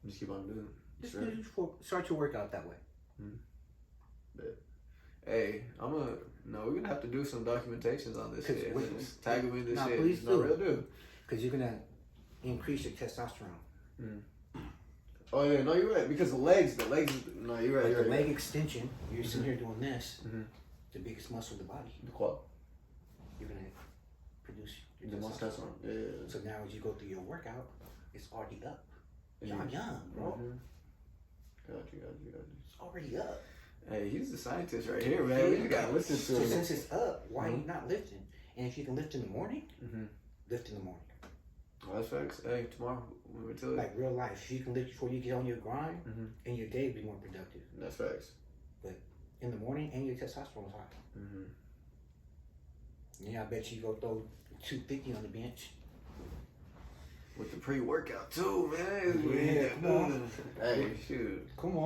Just keep on doing it. Just start your workout that way. Bet. Hey, we're gonna have to do some documentations on this shit. Tag them in this shit. Please do. Real do. Because you're gonna increase your testosterone. Oh yeah, no, you're right. Because the legs. No, you're right. Like You're the right. leg extension, you're sitting here doing this. Mhm. The biggest muscle of the body. The quad. You're gonna produce your The testosterone. Yeah. So now as you go through your workout, it's already up. Yeah. You're young, bro. Mhm. Got you. It's already up. Hey, he's the scientist right here, man. We just gotta listen to So him. since it's up, why are you not lifting? And if you can lift in the morning, lift in the morning. Oh, that's facts. Hey, tomorrow we were till Like real life, if you can lift before you get on your grind, and your day will be more productive. That's facts. But in the morning, and your testosterone is high. Yeah, I bet you go throw 250 on the bench. With the pre-workout too, man. Yeah, come on. Hey, shoot. Come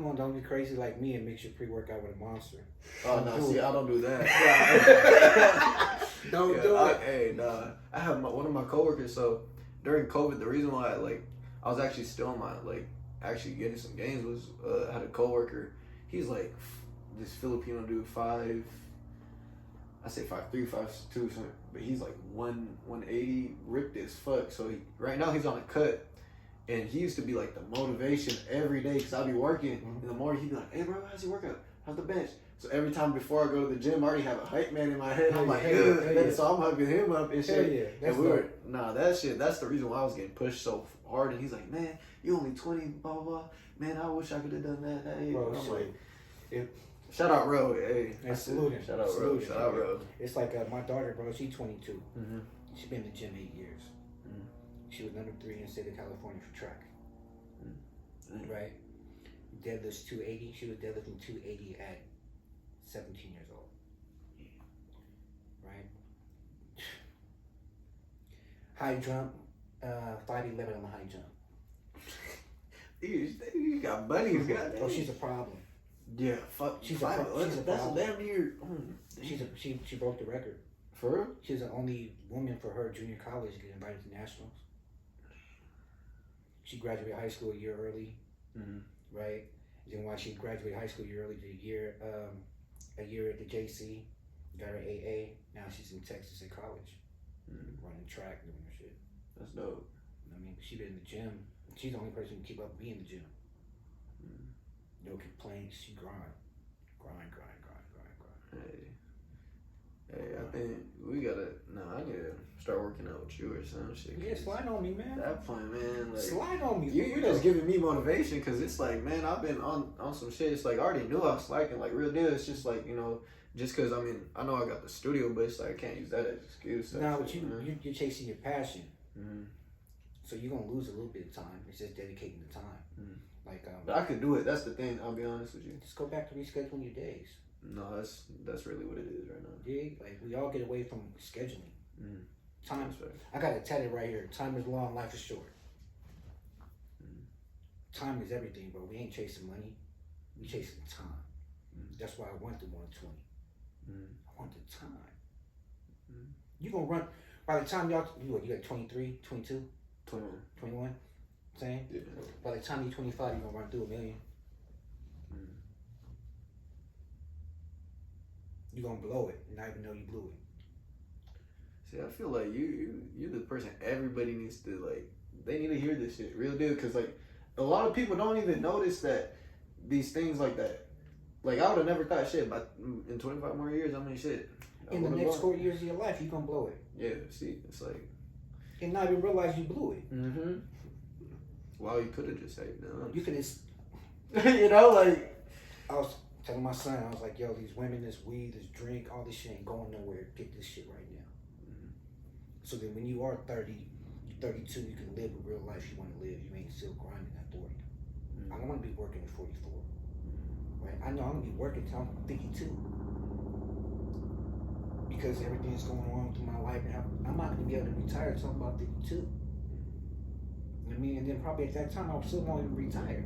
on, don't be crazy like me and mix your pre-workout with a monster. Oh no, see, I don't do that. Don't do it. Hey, nah. I have one of my coworkers. So during COVID, the reason why I was actually still in my actually getting some gains was I had a coworker. He's like this Filipino dude, 5'3", 5'2", but he's like 180, ripped as fuck. So right now he's on a cut. And he used to be like the motivation every day because I'd be working in the morning. He'd be like, "Hey, bro, how's your workout? How's the bench?" So every time before I go to the gym, I already have a hype man in my head. I'm like, yeah. So I'm hyping him up and shit. Yeah, that's and we were, that's the reason why I was getting pushed so hard. And he's like, "Man, you only 20, blah, blah, blah. Man, I wish I could have done that. Hey." Bro, I'm like, if shout out, Ro. Hey, And salute him. Shout out, Ro. Shout out, Ro. It's like my daughter, bro. She's 22. She's been in the gym 8 years. She was number 3 in the state of California for track. Right? Deadlifts 280. She was deadlifting 280 at 17 years old. Right? High jump, 5'11" on the high jump. You got buddies, goddamn. Oh, she's a problem. Yeah, fuck. She's a That's problem. damn near. She broke the record. For real? She's the only woman for her junior college to get invited to nationals. She graduated high school a year early, right? Then while she graduated high school a year early, did a year at the JC, got her AA. Now she's in Texas at college, running track, doing her shit. That's dope. I mean, she been in the gym. She's the only person who can keep up with me in the gym. No complaints. She grind. Hey, I think we gotta. No, I need to start working out with you or some shit. Yeah, slide on me, man. That point, man. Like, slide on me. You just giving me motivation because it's like, man, I've been on some shit. It's like I already knew I was slacking, like real deal. It's just like, you know, just because I know I got the studio, but it's like I can't use that as an excuse. No, but you're chasing your passion. So you're gonna lose a little bit of time. It's just dedicating the time. But I could do it. That's the thing. I'll be honest with you. Just go back to rescheduling your days. No, that's really what it is right now. Yeah, like we all get away from scheduling. Time. Right. I got it tatted right here. Time is long, life is short. Time is everything, but we ain't chasing money. We chasing time. That's why I want the 120. I want the time. You gonna run by the time you got 23, 22, 21. Same. Yeah. By the time you're 25, you're gonna run through 1 million. You're gonna blow it, not even know you blew it. See, I feel like you're the person everybody needs to, like, they need to hear this shit, real deal, because, like, a lot of people don't even notice that these things like that. Like, I would have never thought shit, but in 25 more years, I mean, shit. In the next 4 years of your life, you're gonna blow it. Yeah, see, it's like. And not even realize you blew it. Wow, you could have just said no. You could have. You know, like. I was telling my son, I was like, yo, these women, this weed, this drink, all this shit ain't going nowhere. Get this shit right now. So then when you are 30, 32, you can live a real life you want to live. You ain't still grinding at 40. I don't want to be working at 44. Right? I know I'm going to be working until I'm 52. Because everything's going on through my life. And I'm not going to be able to retire until I'm about 52. You know what I mean? And then probably at that time, I still won't even retire.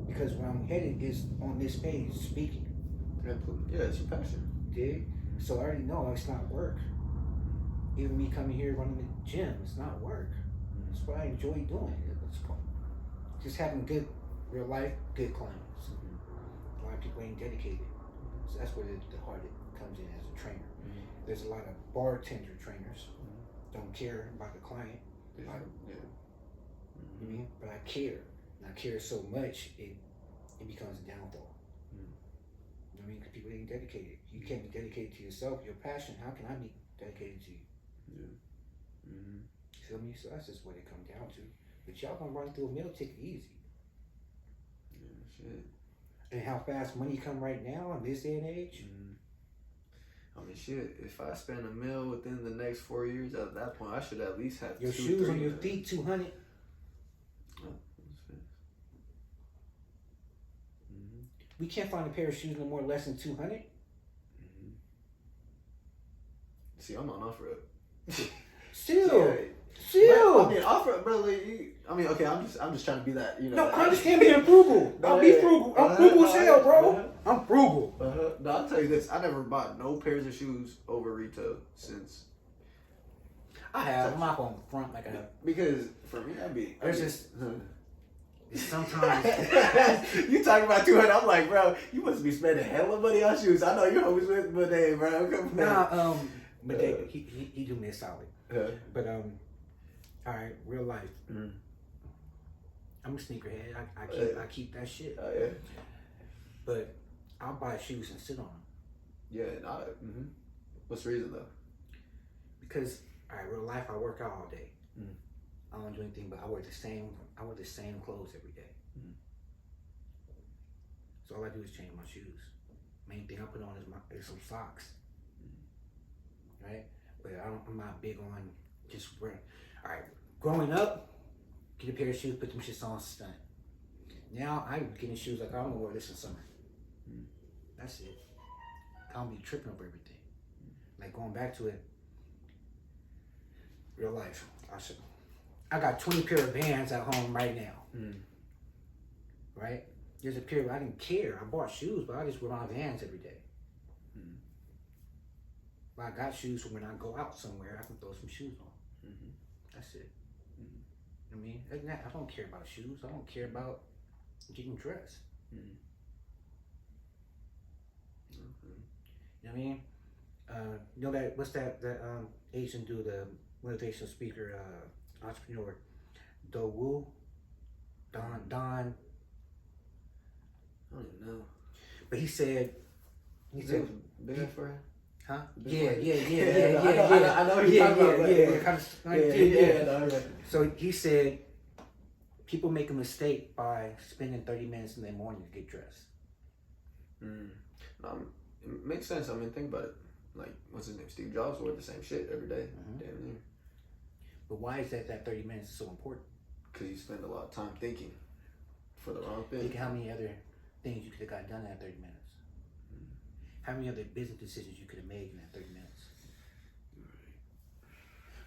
Because where I'm headed is on this page, speaking. Yeah, it's your passion. Dig? So I already know it's not work. Even me coming here running the gym, it's not work. It's what I enjoy doing. It's just having good real life, good clients. A lot of people ain't dedicated. So that's where the heart comes in as a trainer. There's a lot of bartender trainers don't care about the client. You mean? But I care. And I care so much, it becomes a downfall. You know what I mean? Because people ain't dedicated. You can't be dedicated to yourself, your passion. How can I be dedicated to you? Yeah. You feel me? So that's just what it comes down to. But y'all gonna run through a meal ticket easy. Yeah, shit. And how fast money come right now in this day and age? I mean, shit, if I spend a meal within the next 4 years, at that point, I should at least have Your two, shoes three on your meals. feet, 200. Oh, that's fast. We can't find a pair of shoes no more less than 200. See, I'm on offer up. Still. But, I mean, offer up, bro. Like, I mean, okay, I'm just trying to be that, you know. No, I understand being frugal. I'll be frugal. I'm frugal as hell, bro. I'm frugal. No, I'll tell you this. I never bought no pairs of shoes over retail since. I have. I'm not going to front like I have. Because for me, There's just sometimes. You talking about 200? I'm like, bro, you must be spending hella money on shoes. I know you're always with, but hey, bro, come on. Nah, but he do me a solid. But all right, real life. I'm a sneakerhead. I keep that shit. Yeah. But I'll buy shoes and sit on them. Yeah. What's the reason though? Because all right, real life, I work out all day. I don't do anything, but I wear the same clothes every day. So all I do is change my shoes. Main thing I put on is some socks. Right? But I'm not big on just wearing. All right, growing up, get a pair of shoes, put them shits on, stunt. Now I'm getting shoes like I'm gonna wear this in summer. That's it. I don't be tripping over everything. Like going back to it, real life. I got 20 pair of Vans at home right now. Right? There's a period where I didn't care. I bought shoes, but I just wear my Vans every day. But I got shoes for when I go out somewhere, I can throw some shoes on. That's it. I mean, other than that, I don't care about shoes. I don't care about getting dressed. You know what I mean? You know that what's that Asian dude, the motivational speaker, entrepreneur, Don. I don't even know. But he said, big ass forehead. huh? Yeah. I know what you're talking about. Yeah. So he said, people make a mistake by spending 30 minutes in the morning to get dressed. It makes sense. I mean, think about it. Like, what's his name? Steve Jobs wore the same shit every day. Damn near. But why is that 30 minutes is so important? Because you spend a lot of time thinking for the wrong thing. Think how many other things you could have got done in that 30 minutes. How many other business decisions you could have made in that 30 minutes.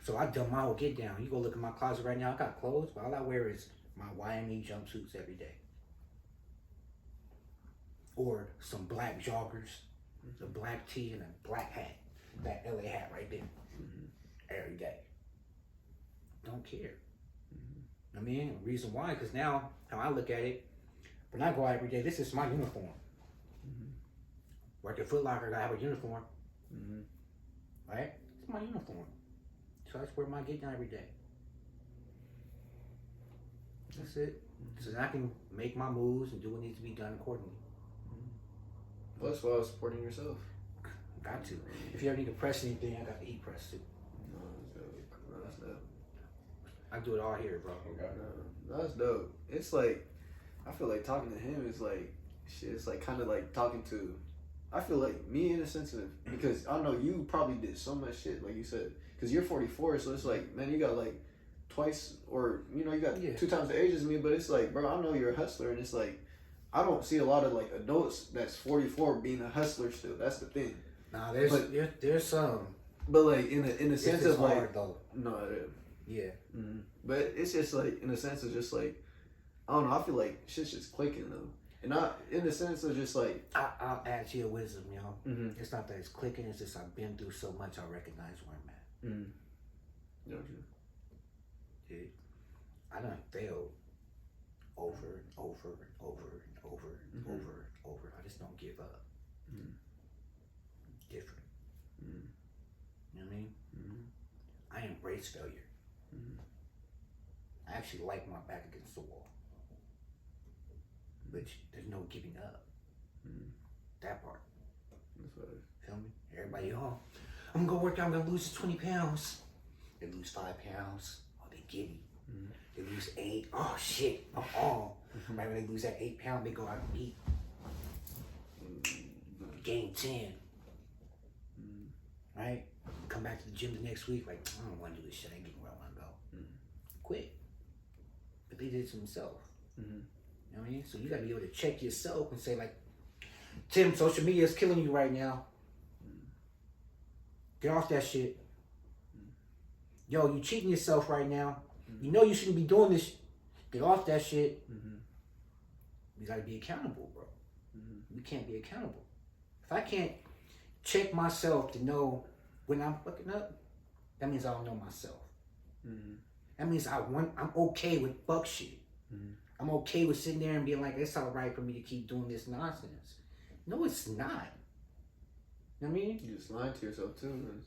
So I done my whole get down. You go look in my closet right now, I got clothes, but all I wear is my YME jumpsuits every day. Or some black joggers, a black tee, and a black hat. That LA hat right there. Every day. Don't care. I mean, the reason why, because now, how I look at it, when I go out every day, this is my uniform. Work at Foot Locker, I gotta have a uniform. Right? It's my uniform. So that's where I get down every day. That's it. So that I can make my moves and do what needs to be done accordingly. Plus, while supporting yourself. Got to. If you ever need to press anything, I got the heat press too. No, that's dope. I do it all here, bro. No, that's dope. It's like, I feel like talking to him is like, shit, it's like kind of like talking to, I feel like me in a sense of, because I know you probably did so much shit, like you said, because you're 44, so it's like, man, you got like twice, or, you know, you got 2 times the age as me, but it's like, bro, I know you're a hustler, and it's like, I don't see a lot of like adults that's 44 being a hustler still. That's the thing. Nah, there's some. But like in a sense of like, hard, though. No, it is. Yeah. But it's just like in a sense of just like, I don't know. I feel like shit's just clicking though, and not in the sense of just like. I'll add to your wisdom, you know. It's not that it's clicking. It's just I've been through so much. I recognize where I'm at. Dude, I done failed over and over and over and over and over and over. I just don't give up. Different. You know what I mean? I embrace failure. I actually like my back against the wall. But there's no giving up. That part. That's what Feel me? Everybody, I'm gonna go work out, I'm gonna lose 20 pounds. They lose 5 pounds. Oh, they giddy. They lose 8. Oh shit, I'm on. Right when they lose that 8 pound, they go out and eat. Gain 10. Right? Come back to the gym the next week, like, I don't want to do this shit, I ain't getting where I want to go. Quit. But they did it to themselves. You know what I mean? So you gotta be able to check yourself and say, like, Tim, social media is killing you right now. Get off that shit. Yo, you cheating yourself right now. You know you shouldn't be doing this. Get off that shit. You gotta be accountable, bro. You can't be accountable. If I can't check myself to know when I'm fucking up, that means I don't know myself. That means I'm okay with fuck shit. I'm okay with sitting there and being like, it's all right for me to keep doing this nonsense. No, it's not. You know what I mean? You just lying to yourself too, man.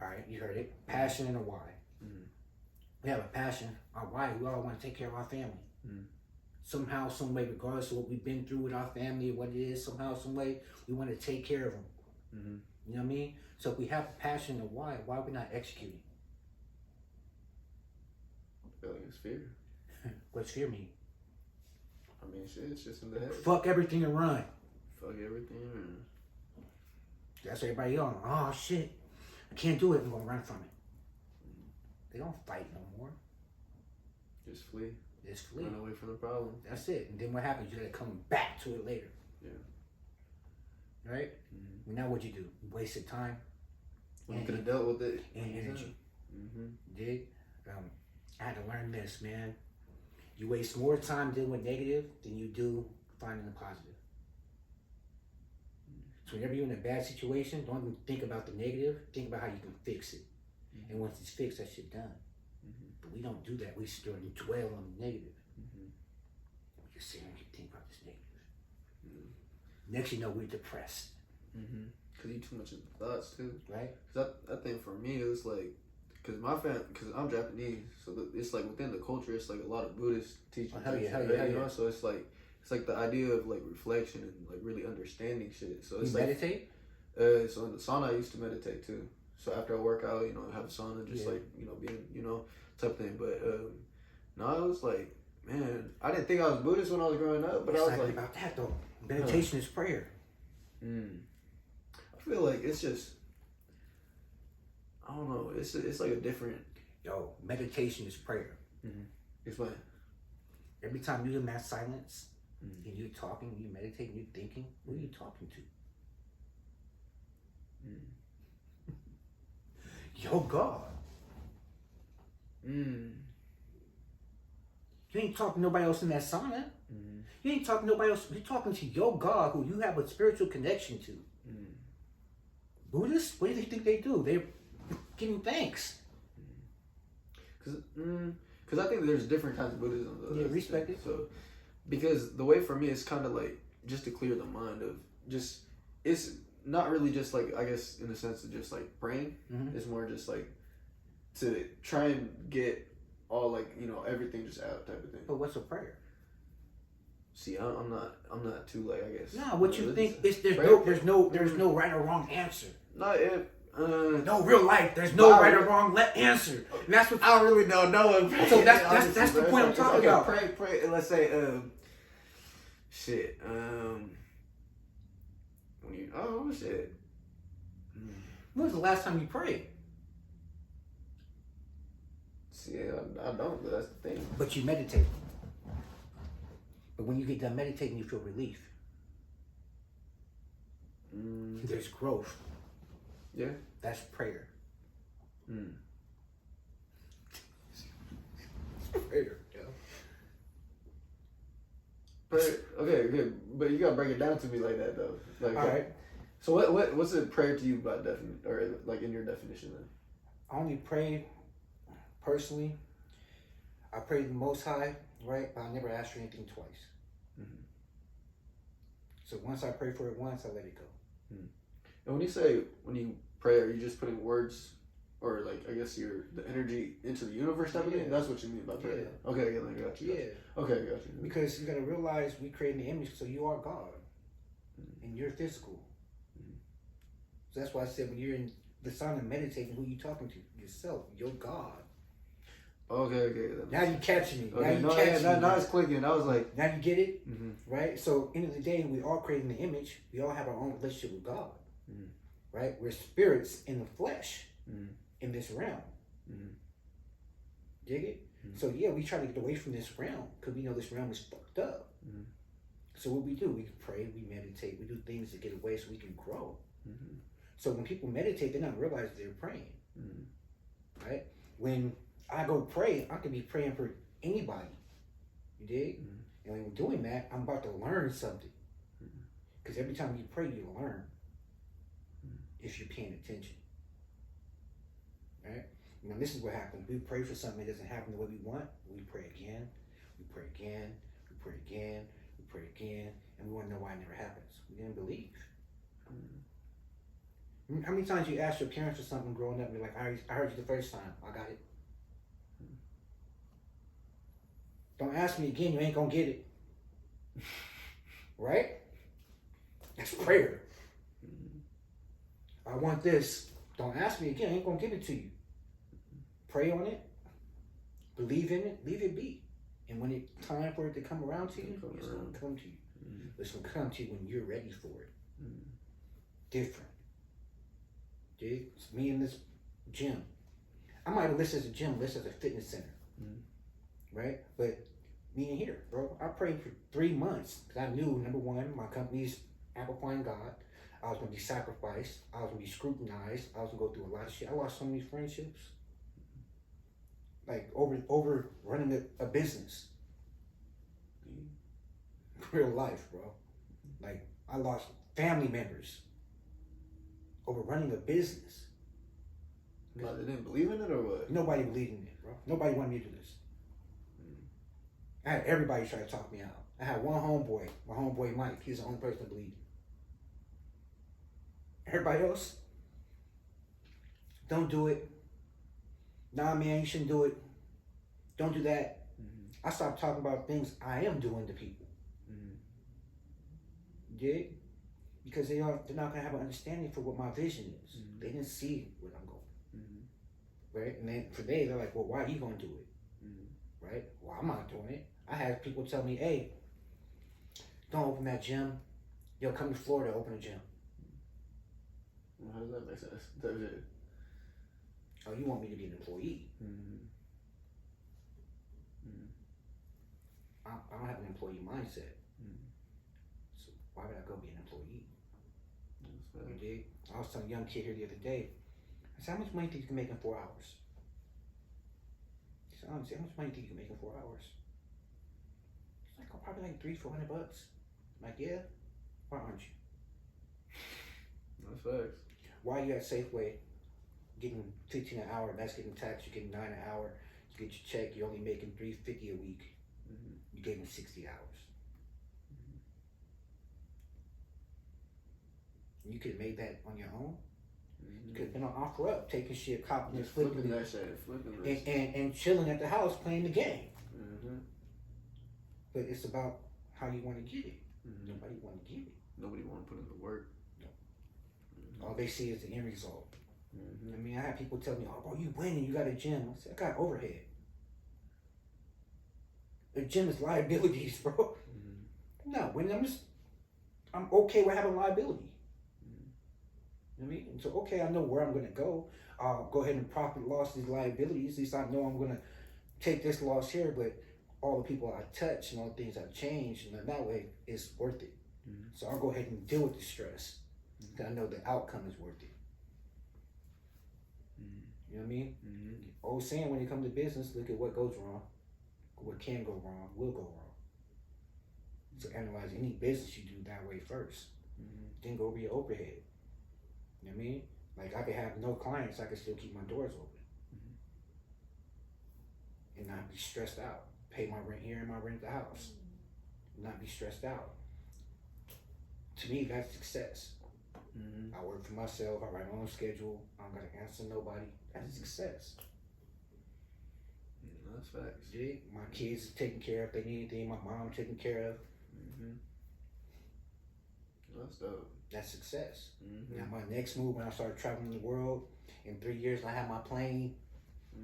All right, you heard it. Passion and a why. We have a passion. Our why, we all want to take care of our family. Somehow, some way, regardless of what we've been through with our family, what it is, somehow, some way, we want to take care of them. You know what I mean? So if we have a passion and a why are we not executing? I feel like it's fear. What's fear mean? I mean, shit, it's just in the head. Fuck everything and run. Fuck everything and That's everybody on. Oh shit, I can't do it. I'm gonna run from it. They don't fight no more. just flee. Just flee. Run away from the problem. That's it. And then what happens? You gotta come back to it later. Yeah. Right? Now what'd you do? You wasted time. When you could have dealt with it. And energy. Dig? I had to learn this, man. You waste more time dealing with negative than you do finding the positive. So whenever you're in a bad situation, don't even think about the negative. Think about how you can fix it. And once it's fixed, that shit done. But we don't do that. We still dwell on the negative. We just sit here and think about this negative. Next you know, we're depressed. Because you too much in the thoughts too. Right? Because I think for me, it was like, because because I'm Japanese, so it's like within the culture, it's like a lot of Buddhist teachings. Hell yeah. You know? So it's like the idea of like reflection and like really understanding shit. So it's you like, meditate? So in the sauna, I used to meditate too. So after I work out, I have a sauna, just like, being, type thing. But no, it was like, man, I didn't think I was Buddhist when I was growing up, but I was like, about that though. Meditation is prayer. I feel like it's just, I don't know, it's like a different. Yo, meditation is prayer. Explain. Every time you're in that silence, and you're talking, you're meditating, you're thinking, who are you talking to? Yo, God. You ain't talking to nobody else in that sauna. You ain't talking to nobody else. You're talking to your God, who you have a spiritual connection to. Buddhists, what do you think they do? They're giving thanks. Because I think there's different kinds of Buddhism. Though. Yeah, respect it. So, because the way for me, it's kind of like just to clear the mind of just, it's not really just like, I guess in the sense of just like praying. It's more just like to try and get all like, everything just out type of thing. But what's a prayer? See, I'm not too like, I guess. No, what you think is there's no right or wrong answer. Not if. No real life. There's no right or wrong answer. And that's what I don't really know. So that's the point I'm talking about. Pray. And let's say, shit. Shit. When was the last time you prayed? See, I don't. But that's the thing. But you meditate. But when you get done meditating, you feel relief. There's growth. Yeah. That's prayer. Prayer, yeah. Prayer. Okay, good. But you gotta break it down to me like that, though. Like, all right. So what's a prayer to you by definition, or like in your definition then? I only pray personally. I pray the Most High, right? But I never ask for anything twice. So once I pray for it once, I let it go. And when you pray, are you just putting words or like I guess the energy into the universe type of thing. That's what you mean by prayer. Yeah. Okay, I got you. Okay, I got you. Because you gotta realize we create the image, so you are God, and you're physical. So that's why I said when you're in the silent meditating, who you talking to? Yourself. You're God. Okay. Now you catching me. Okay. Now it's clicking. I was like, now you get it, right? So end of the day, we all creating the image. We all have our own relationship with God, right? We're spirits in the flesh, in this realm. Dig it? So yeah, we try to get away from this realm because we know this realm is fucked up. So what we do, we pray, we meditate, we do things to get away so we can grow. So when people meditate, they don't realize they're praying, right? When I go pray, I could be praying for anybody, you dig? And when I'm doing that, I'm about to learn something. Because every time you pray, you learn if you're paying attention, right? Now this is what happens. We pray for something that doesn't happen the way we want. We pray again, we pray again, we pray again, we pray again, and we want to know why it never happens. We didn't believe. How many times you asked your parents for something growing up and you're like, I heard you the first time, I got it. Don't ask me again, you ain't gonna get it. Right? That's prayer. I want this. Don't ask me again, I ain't gonna give it to you. Pray on it, believe in it, leave it be. And when it's time for it to come around to you, it's gonna come to you. It's gonna come to you when you're ready for it. Different. Dig? It's me in this gym. I might have listed as a gym, listed as a fitness center. Right? But me in here, bro, I prayed for 3 months because I knew, number one, my company's amplifying God. I was going to be sacrificed. I was going to be scrutinized. I was going to go through a lot of shit. I lost so many friendships. Like, over running a business. Real life, bro. Like, I lost family members over running a business. But they didn't believe in it or what? Nobody believed in it, bro. Nobody wanted me to do this. I had everybody try to talk me out. I had one homeboy, my homeboy Mike. He's the only person that believed. Everybody else, don't do it. Nah, man, you shouldn't do it. Don't do that. I stopped talking about things I am doing to people. Dig? Because they're not gonna have an understanding for what my vision is. They didn't see what I'm going. Right? And then for they're like, well, why are you gonna do it? Right? Well, I'm not doing it. I had people tell me, hey, don't open that gym. Yo, come to Florida, open a gym. How does that make sense? Oh, you want me to be an employee? I don't have an employee mindset. So why would I go be an employee? You dig? I was telling a young kid here the other day, I said, how much money do you think you can make in 4 hours? He said, honestly, how much money do you think you can make in 4 hours? It's like, oh, probably like $300-400. I'm like, yeah? Why aren't you? That's facts. Why you at Safeway getting $15 an hour, that's getting taxed, you're getting $9 an hour, you get your check, you're only making $350 a week. You gave him 60 hours. You could have made that on your own. You could have been on offer up, taking shit, copying and flipping that shit, and chilling at the house playing the game. But it's about how you want to get it. Nobody want to get it. Nobody want to put in the work. No. All they see is the end result. I mean, I have people tell me, oh, bro, you winning, you got a gym. I said, I got overhead. The gym is liabilities, bro. No, when I'm okay with having liability. You know what I mean? And so, okay, I know where I'm going to go. I'll go ahead and profit loss these liabilities. At least I know I'm going to take this loss here, but all the people I touch and all the things I've changed, and that way, it's worth it. So I'll go ahead and deal with the stress. Because I know the outcome is worth it. You know what I mean? Old saying, when it comes to business, look at what goes wrong. What can go wrong, will go wrong. So analyze any business you do that way first. Then go over your overhead. You know what I mean? Like, I could have no clients, I could still keep my doors open. And not be stressed out. Pay my rent here and my rent at the house. Not be stressed out. To me, that's success. I work for myself, I write my own schedule, I don't gotta answer nobody. That's success. That's facts. Yeah, my kids are taken care of. If they need anything, my mom taken care of. That's dope. That's success. Now my next move, when I start traveling the world, in 3 years I have my plane,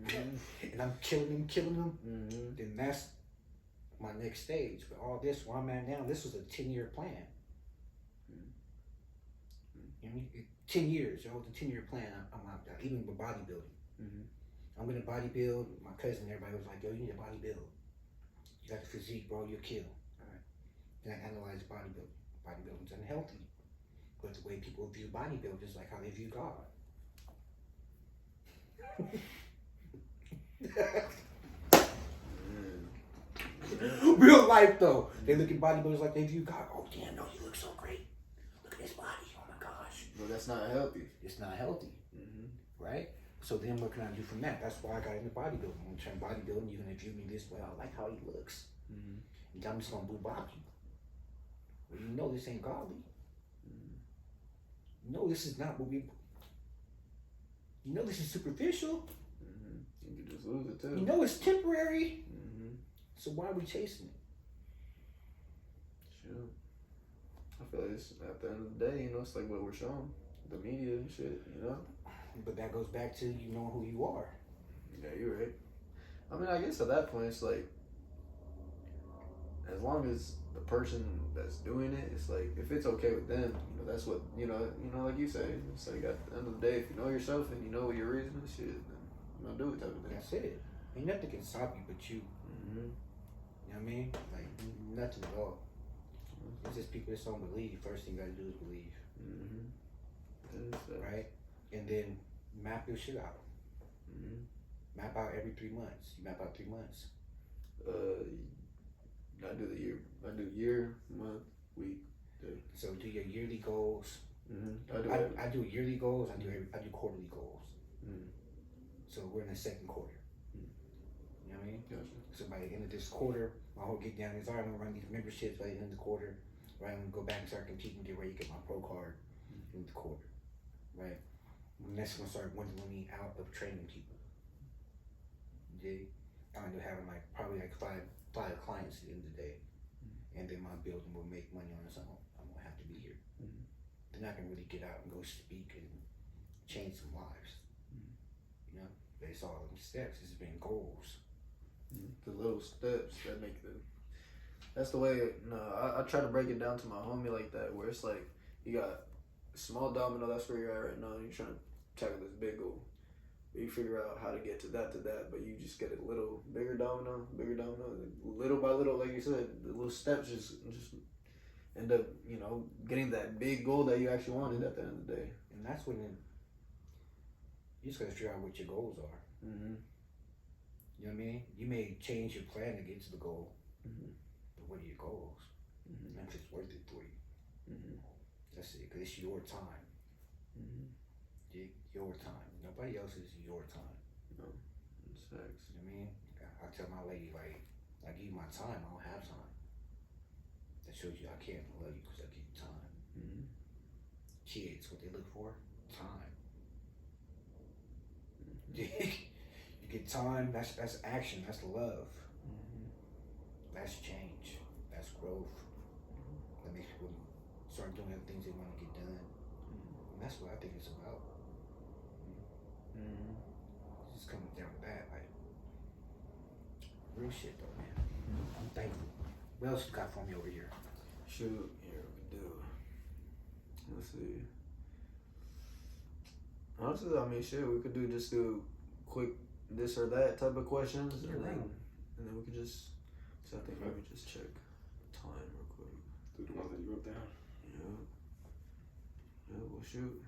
and I'm killing them. Then that's my next stage. But all this, where I'm at now, this was a 10-year plan. You know, 10 years. It was a 10-year plan. I'm out there, even with bodybuilding. I'm gonna bodybuild. My cousin, everybody was like, yo, you need to bodybuild. You got the physique, bro, you'll kill. Alright. Then I analyzed bodybuilding. Bodybuilding's unhealthy. But the way people view bodybuilding is like how they view God. Real life though. They look at bodybuilders like they view God. Oh damn, no, he looks so great. Look at his body. Oh my gosh. But that's not healthy. It's not healthy. Right? So then what can I do from that? That's why I got into bodybuilding. When I turn bodybuilding, you're gonna view me this way. I like how he looks. And I'm just gonna blue box you. Well, you know this ain't godly. You know this is not what we. You know this is superficial. You can just lose it too. You know it's temporary. So why are we chasing it? Sure. I feel like it's, at the end of the day, you know, it's like what we're shown. The media and shit, you know? But that goes back to you know who you are. Yeah, you're right. I mean, I guess at that point, it's like, as long as the person that's doing it, it's like, if it's okay with them, you know, that's what, you know, like you say, it's like at the end of the day, if you know yourself and you know what your reason is, shit, then you know, do it type of thing. That's it. Ain't nothing can stop you but you. You know what I mean? Like, nothing at all. It's just people that don't believe. First thing you gotta do is believe. Right? And then map your shit out. Map out every 3 months. You map out 3 months. I do the year. I do year, month, week, day. So do your yearly goals. I do yearly goals. I do quarterly goals. So we're in the second quarter. You know what I mean? Gotcha. So by the end of this quarter, my whole get down is, all right, I'm gonna run these memberships by the end of the quarter. Right, I'm gonna go back and start competing, get ready to get my pro card in the quarter. Right? And that's gonna start dwindling me out of training people. Yeah. I'm gonna having like probably like five clients at the end of the day. And then my building will make money on its own. I'm gonna have to be here. Then I can really get out and go speak and change some lives. You know? But it's all them steps, it's been goals. The little steps that make the. That's the way. I try to break it down to my homie like that, where it's like you got a small domino. That's where you're at right now. And you're trying to tackle this big goal. But you figure out how to get to that. But you just get a little bigger domino, little by little. Like you said, the little steps just end up, you know, getting that big goal that you actually wanted at the end of the day. And that's when you just gotta figure out what your goals are. You know what I mean? You may change your plan to get to the goal, but what are your goals? And if it's worth it for you. That's it, because it's your time. Your time. Nobody else is your time. No, it's facts. You know what I mean? I tell my lady, like, I give you my time, I don't have time. That shows you I care and I love you because I give you time. Kids, what they look for? Time. You get time, that's action, that's love. That's change, that's growth. That makes people start doing the things they want to get done. And that's what I think it's about. It's just coming down to that, like, real shit though, man. I'm thankful. What else you got for me over here? Shoot, here we do. Let's see. Honestly, I mean, shit, we could just do quick this or that type of questions, and then we could just. So I think let me just check time real quick. Do the ones that you wrote down. Yeah, well, shoot.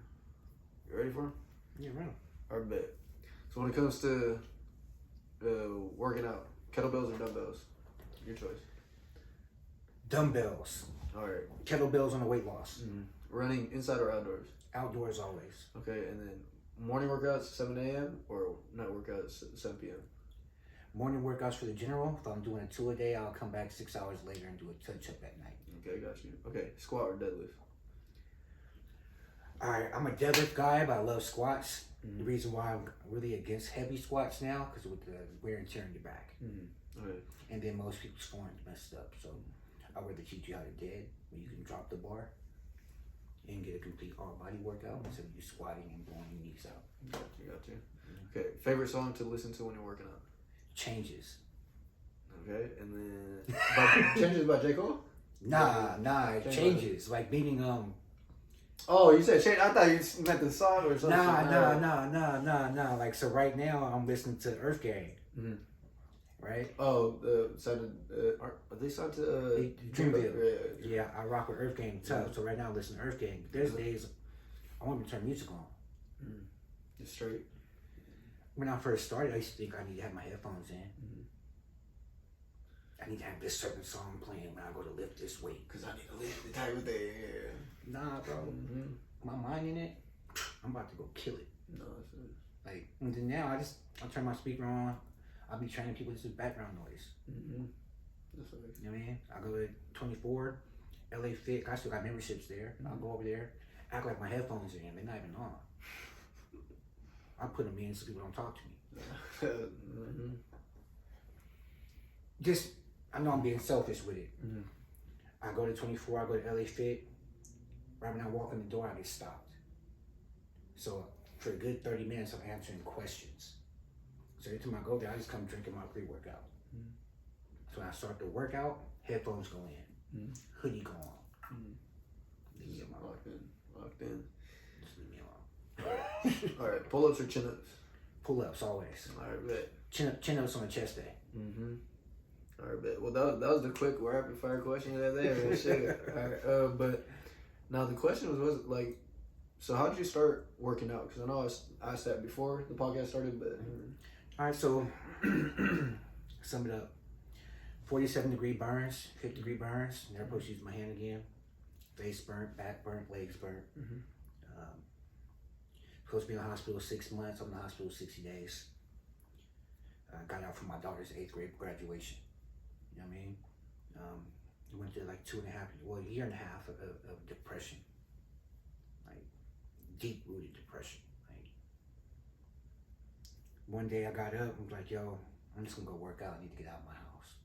You ready for them? Yeah, right. I bet. So when it comes to working out, kettlebells or dumbbells? Your choice. Dumbbells. All right. Kettlebells on the weight loss. Running inside or outdoors? Outdoors always. Okay, and then morning workouts 7 a.m. or night workouts 7 p.m. Morning workouts for the general. If I'm doing 2 a day, I'll come back 6 hours later and do a touch up at night. Okay, got you. Okay, squat or deadlift? Alright, I'm a deadlift guy, but I love squats. The reason why I'm really against heavy squats now, because with the wear and tear in your back. Right. And then most people's forms messed up. So I'd rather teach you how to dead, where you can drop the bar and get a complete all body workout instead of you squatting and blowing your knees out. Gotcha. Okay, favorite song to listen to when you're working out? Changes. Okay, and then Changes by J. Cole? Nah, it changes. Like meaning Oh, you said change. I thought you meant the song or something. Nah. Like so right now I'm listening to Earth Gang. Right? Oh, are they signed to Dreamville? Yeah, I rock with Earth Gang tough. So right now I listen to Earth Gang. There's days I want to turn music on. Just straight. When I first started, I used to think I need to have my headphones in. I need to have this certain song playing when I go to lift this weight. Cause I need to lift the type of thing. Yeah. Nah, bro. My mind in it, I'm about to go kill it. No, that's it. Like, and then now I turn my speaker on. I'll be training people with this background noise. That's it. You know what I mean? I go to 24, LA Fit. I still got memberships there. I'll go over there, act like my headphones are in. They're not even on. I put them in so people don't talk to me. Just, I know I'm being selfish with it. I go to 24, I go to LA Fit. Right when I walk in the door, I get stopped. So for a good 30 minutes, I'm answering questions. So every time I go there, I just come drinking my pre-workout. So when I start the workout, headphones go in, hoodie go on. Leave me alone. Locked in. Just leave me alone. All right, pull-ups or chin-ups? Pull-ups always. All right, bet. Chin-ups on a chest day. All right, bet. Well, that was the quick rapid-fire question of the day. Shit. All right, but now the question was like, so how did you start working out? Because I know I asked that before the podcast started, but... All right, so sum it up. 47-degree burns, 50-degree burns. Never supposed to use my hand again. Face burnt, back burnt, legs burnt. Supposed to be in the hospital 6 months. I'm in the hospital 60 days. Got out for my daughter's 8th grade graduation. You know what I mean? Went through like a year and a half of depression. Like deep-rooted depression. One day I got up and was like, yo, I'm just gonna go work out. I need to get out of my house.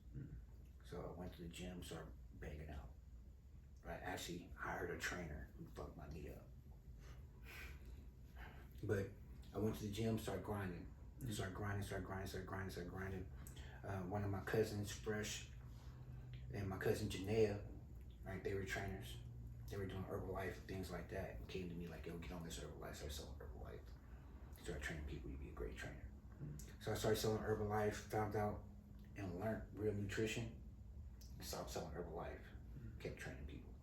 So I went to the gym, started banging out. I actually hired a trainer who fucked my knee up. But I went to the gym, started grinding. Started grinding. One of my cousins, Fresh, and my cousin Janaea, right, they were trainers. They were doing Herbalife, things like that. Came to me like, yo, get on this Herbalife. Started selling Herbalife. Started training people, you'd be a great trainer. So I started selling Herbalife, found out and learned real nutrition. Stopped selling Herbalife, kept training people.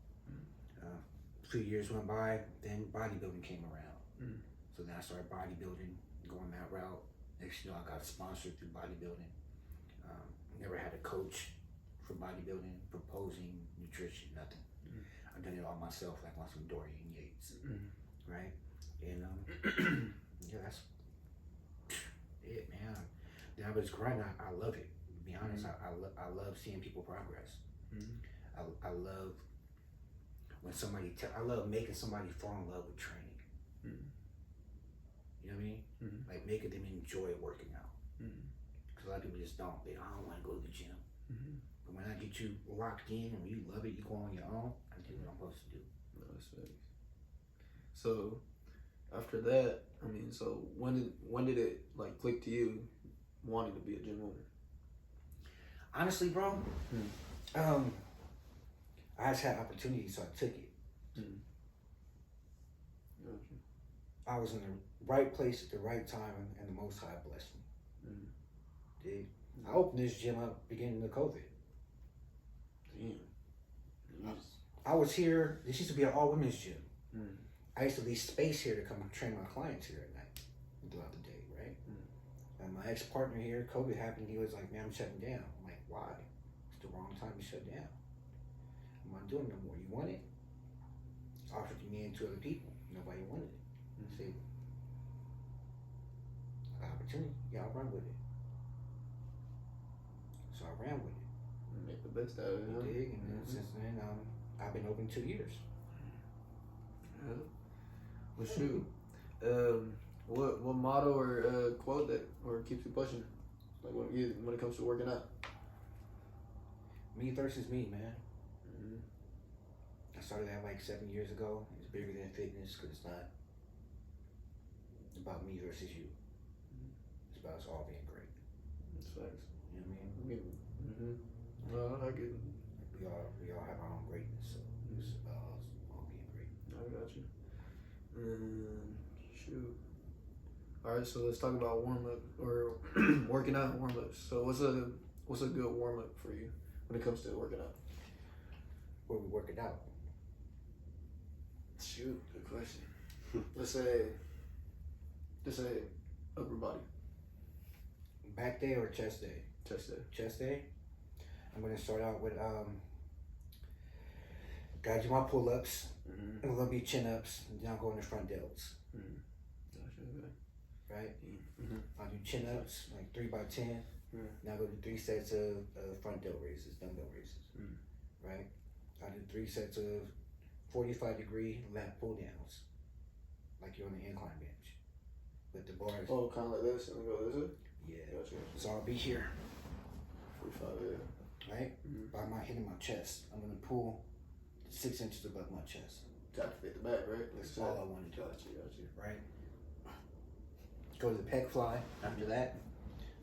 A few years went by, then bodybuilding came around. So then I started bodybuilding, going that route. Next thing you know, I got sponsored through bodybuilding. Never had a coach for bodybuilding, proposing, nutrition, nothing. I've done it all myself, like on some Dorian Yates, right? And yeah, that's it, man. Then I was grinding. I love it. To be honest, I love seeing people progress. I love when I love making somebody fall in love with training. You know what I mean? Like making them enjoy working out. Because a lot of people just don't. I don't want to go to the gym. But when I get you locked in and when you love it, you go on your own, I do what I'm supposed to do. No, that's right. So after that, I mean, so when did it like click to you wanting to be a gym owner? Honestly, bro, I just had opportunity, so I took it. Gotcha. I was in the right place at the right time, and the Most High blessed me. Dude, I opened this gym up beginning of COVID. Damn. I was here. This used to be an all-women's gym. I used to leave space here to come and train my clients here at night and throughout the day, right? And my ex-partner here, COVID happened. He was like, "Man, I'm shutting down." I'm like, "Why? It's the wrong time to shut down. I'm not doing it no more. You want it?" Offered to me and 2 other people. Nobody wanted it. See, I got opportunity. Yeah, I'll run with it. So I ran with it. Make the best out of it. I did, and then since then, I've been open 2 years. Well, shoot. What motto or quote that or keeps you pushing? Like when it comes to working out. Me versus me, man. Mm-hmm. I started that like 7 years ago. It's bigger than fitness because it's not about me versus you. It's about us all being great. That's facts. You know what I mean? Mm-hmm. No, I get it. We all have our own greatness, so it's about us all being great. I got you. Shoot. All right, so let's talk about warm up or working out warm ups. So what's a good warm up for you when it comes to working out? Where we work it out. Shoot, good question. Let's say upper body, Back day or chest day? chest day. Chest day. I'm gonna start out with gotta do my pull ups. Mm-hmm. And a little bit chin ups, and then I'll go into front delts. Mm-hmm. Gotcha. Okay. Right? Mm-hmm. I'll do chin ups, like 3x10. Mm. Now I'll go do 3 sets of front delt raises, dumbbell raises. Mm. Right? I'll do 3 sets of 45-degree lat pull downs, like you're on the incline bench. With the bars. Oh, kind of like this, and then go this way. Yeah. Gotcha. So I'll be here, 45. Yeah. right? Mm-hmm. By my hitting my chest, I'm gonna pull 6 inches above my chest. To activate the back, right? That's all I want to do. Gotcha. Right? Go to the pec fly. After that,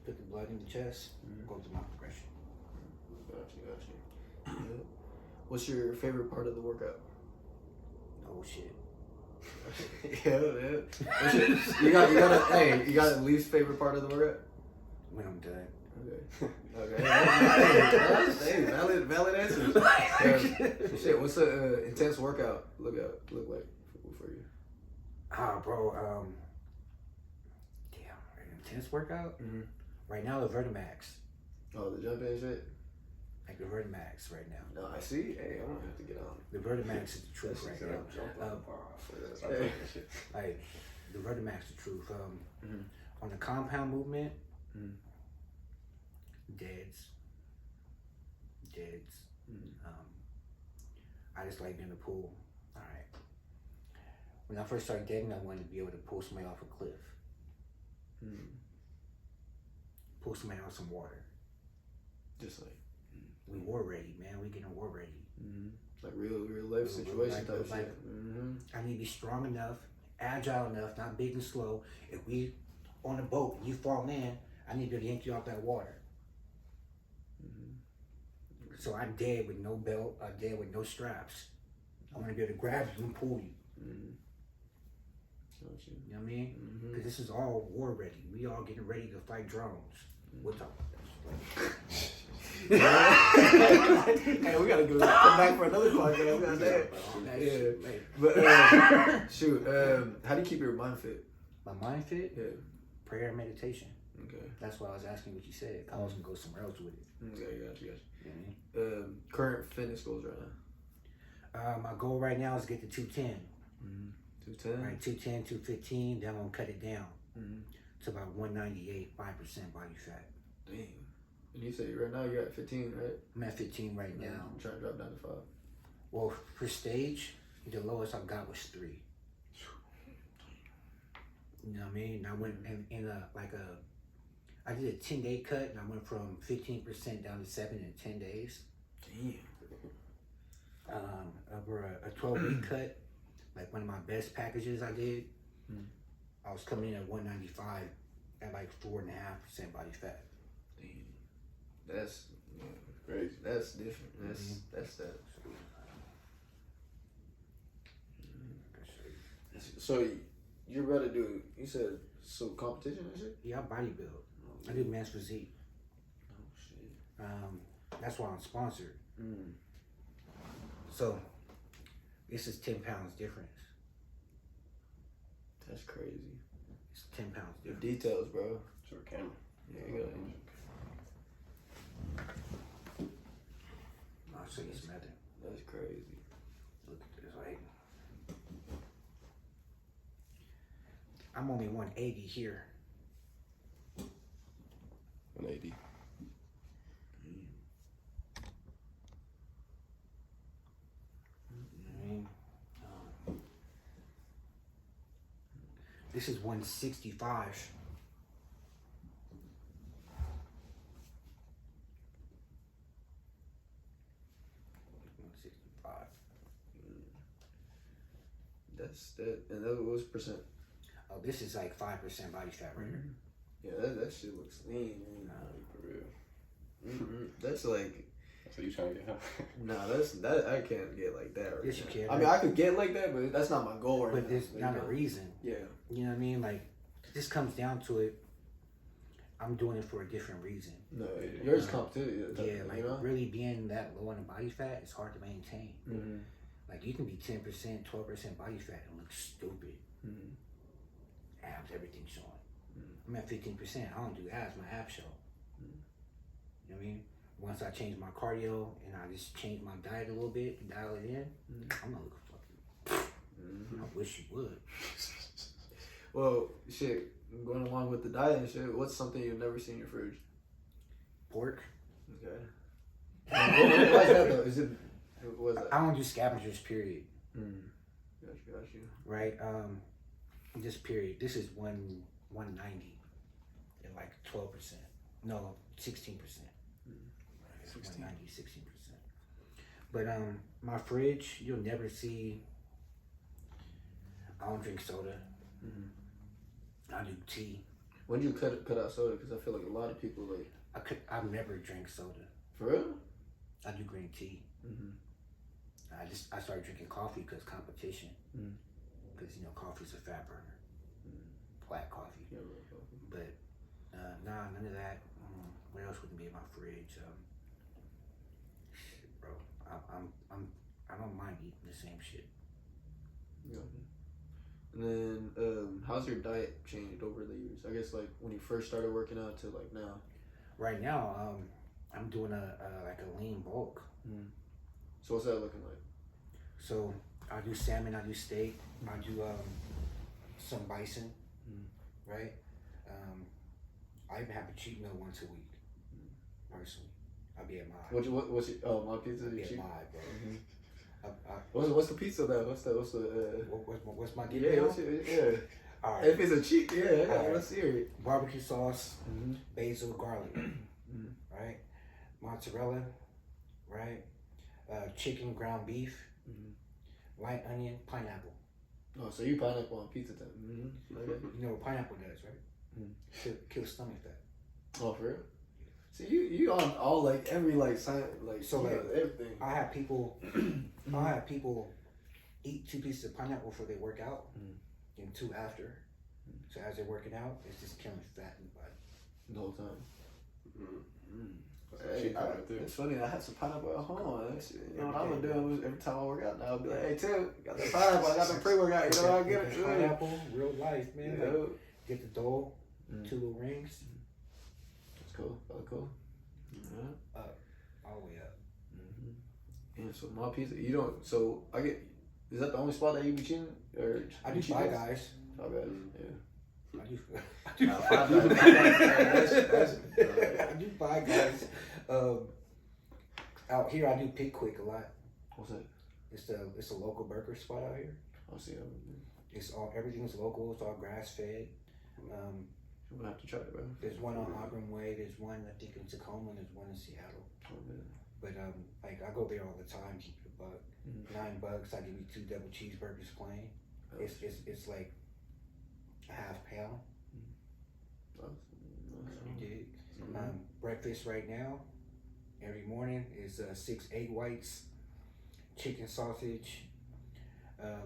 put the blood in the chest. Mm-hmm. Go through my progression. Gotcha. Yeah. What's your favorite part of the workout? Oh shit. Yeah. You got a least favorite part of the workout? When I'm done. Okay. Hey, valid answers. Shit, what's a intense workout look like for you? Bro. Damn, an intense workout. Mm-hmm. Right now, the Vertimax. Oh, the jumping shit. Like the Vertimax right now. No, I see. Hey, I'm gonna have to get on. The Vertimax is the truth right now. Like the Vertimax is the truth. Mm-hmm. On the compound movement. Mm-hmm. Deads. Mm-hmm. I just like being in the pool. All right. When I first started dating, I wanted to be able to pull somebody off a cliff. Mm-hmm. Pull somebody off some water. Just like we war ready, man. We getting war ready. mm-hmm. Like real life situation type shit. Mm-hmm. I need to be strong enough, agile enough, not big and slow. If we on a boat and you fall in, I need to be able to yank you out that water. Mm-hmm. So I'm dead with no belt. I'm dead with no straps. I want to be able to grab you and pull you. Mm-hmm. You know what I mean? Mm-hmm. Because this is all war ready. We all getting ready to fight drones. We'll talk about that. Hey, we gotta come back for another podcast. Yeah. But shoot, how do you keep your mind fit? My mind fit? Yeah. Prayer and meditation. Okay. That's why I was asking what you said. I was gonna go somewhere else with it. Okay, gotcha. You know what I mean? Current fitness goals right now. My goal right now is to get to 210. 210. Right, 210, 215. Then I'm gonna cut it down Mm-hmm. to about 198, 5% body fat. Damn. And you say right now you're at 15, right? I'm at 15 right now. I'm trying to drop down to 5. Well, for stage, the lowest I got was 3. You know what I mean? I went I did a 10-day cut, and I went from 15% down to 7 in 10 days. Damn. Over a 12-week cut, like one of my best packages I did, I was coming in at 195 at like 4.5% body fat. Damn. That's crazy. That's different. That's that. So you're about to do? You said some competition and shit? Yeah, I bodybuild. I do men's physique. Oh shit. That's why I'm sponsored. Mm. So this is 10 pounds difference. That's crazy. It's 10 pounds The difference. details, bro. Short camera. Yeah, you gotta. I'll show you some other. That's crazy. Look at this, right? I'm only 180 here. 180. I mean, This is 165. That's that, and that was percent. Oh, this is like 5% body fat right here. Yeah, that shit looks lean. Nah, for real. That's like. That's what you trying to get, huh? Nah, that I can't get like that right Yes, now. you can. I mean, I could get like that, but that's not my goal right now. But there's not a reason. Yeah. You know what I mean? Like, this comes down to it. I'm doing it for a different reason. No, yours come too. Yeah, like really being that low on the body fat, it's hard to maintain. Mm-hmm. Like you can be 10%, 12% body fat and look stupid. Mm-hmm. Abs, everything showing. I'm at 15%. I don't do abs. My abs show. You know what I mean? Once I change my cardio and I just change my diet a little bit, dial it in, I'm gonna look fucking. I wish you would. Well, shit. Going along with the diet and shit, what's something you've never seen in your fridge? Pork. Okay. Why is that though? Is it? What is that? I don't do scavengers. Period. Got you. Right. Just period. This is 190 and like 12%. No, 16%. 190, 16%. But my fridge, you'll never see. I don't drink soda. I do tea. When did you cut out soda? Because I feel like a lot of people like. I've never drank soda. For real? I do green tea. I started drinking coffee because competition. Because you know coffee's a fat burner. Black coffee. Yeah, black coffee. But nah, none of that. What else wouldn't be in my fridge? Shit, bro. I don't mind eating the same shit. Yeah. And then, how's your diet changed over the years? I guess like when you first started working out to like now. Right now, I'm doing a like a lean bulk. So what's that looking like? So I do salmon, I do steak, I do some bison, right? I even have a cheat meal once a week. Personally, I'll be at my. What's your my pizza? I'll be at cheat? my, bro. What's the pizza though? What's the What's my get yeah? meal? Yeah. All right. If it's a cheat, yeah. Right. Let's hear it. Barbecue sauce, basil, garlic, right? Mozzarella, right? Chicken, ground beef, light onion, pineapple. Oh, so you pineapple on pizza time? Okay. You know what pineapple does, right? Kill stomach fat. Oh, for real? See, you on all like every like science like So like everything. I have people eat 2 pieces of pineapple before they work out, and 2 after. So as they're working out, it's just killing fat in the body The whole time. Hey, it's funny. I had some pineapple at home. You know what I'm gonna do every time I work out now? I'll be like, hey, Tim, got the pineapple. I got the pre-workout. You know what I get it? Pineapple, real life, man. Yeah. Like, get the dough, 2 little rings. That's cool. That's cool. All the way up. Yeah, so my pizza, you don't, so I get, is that the only spot that you be cheating? Or I do Five Guys. Five Guys, yeah. I do Five Guys. I do Five Guys. Out here, I do Pick Quick a lot. What's that? It's a local burger spot out here. I'll see that. Everything's local. It's all grass fed. I'm gonna have to try it, bro. There's one on Auburn Way. There's one I think in Tacoma. And there's one in Seattle. Oh, man. But like I go there all the time. Keep it a buck. $9. I give you 2 double cheeseburgers plain. It's like a half pound. You dig? Breakfast right now, every morning is 6 egg whites, chicken sausage,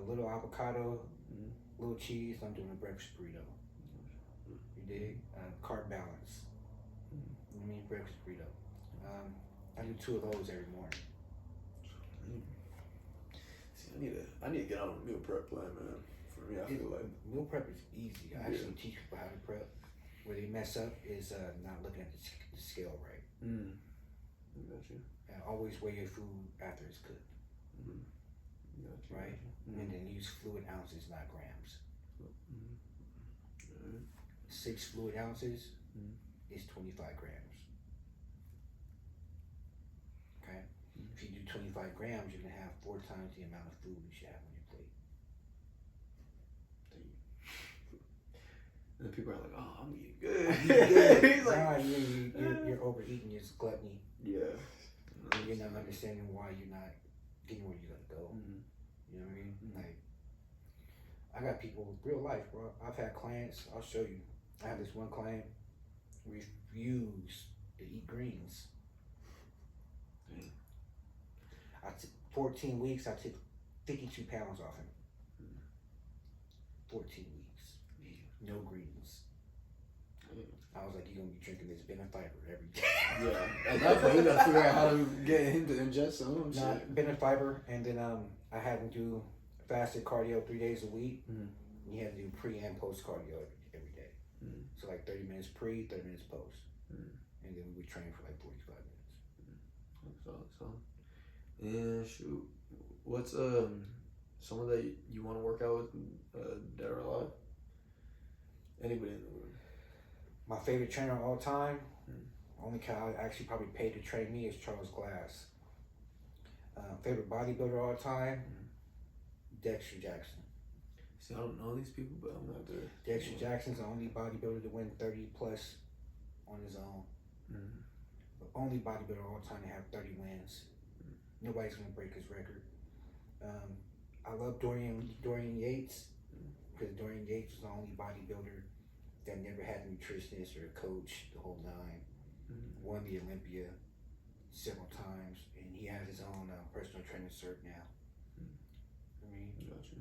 little avocado, little cheese. I'm doing a breakfast burrito. You dig? Carb balance. You know what I mean? Breakfast burrito. I do 2 of those every morning. See, I need to get on a meal prep plan, man. For me, I feel like meal prep is easy. I actually teach people how to prep. Where they mess up is not looking at the scale right. I got you. And always weigh your food after it's cooked. Right? And then use fluid ounces, not grams. 6 fluid ounces is 25 grams. Okay? If you do 25 grams, you're gonna have 4 times the amount of food you should have on your plate. And people are like, oh, I'm eating good. He's like, nah, you're overeating. It's gluttony. yeah. You're not understanding why you're not getting where you gotta go. Mm-hmm. You know what I mean? Like, I got people, real life, bro. I've had clients. I'll show you. I have this one client refuse to eat greens. Damn. I took 14 weeks. I took 52 pounds off him. 14 weeks. No greens. I was like, you're gonna be drinking this Ben and Fiber every day. Yeah. At that point, you gotta figure out how to get him to ingest some shit. Ben and Fiber, and then I had him do fasted cardio 3 days a week. Mm-hmm. You had to do pre and post cardio every day. Mm-hmm. So like 30 minutes pre, 30 minutes post. Mm-hmm. And then we would train for like 45 minutes. So. Yeah, shoot. What's someone that you want to work out with, dead or alive? Anybody in the room? My favorite trainer of all time, only guy I actually probably paid to train me, is Charles Glass. Favorite bodybuilder of all time, Dexter Jackson. See, I don't know these people, but I'm not there. Dexter Jackson's the only bodybuilder to win 30 plus on his own. Mm-hmm. The only bodybuilder of all time to have 30 wins. Nobody's gonna break his record. I love Dorian Yates, because Dorian Yates was the only bodybuilder that never had a nutritionist or a coach the whole nine. Mm-hmm. Won the Olympia several times, and he has his own personal trainer cert now. I mean, Gotcha.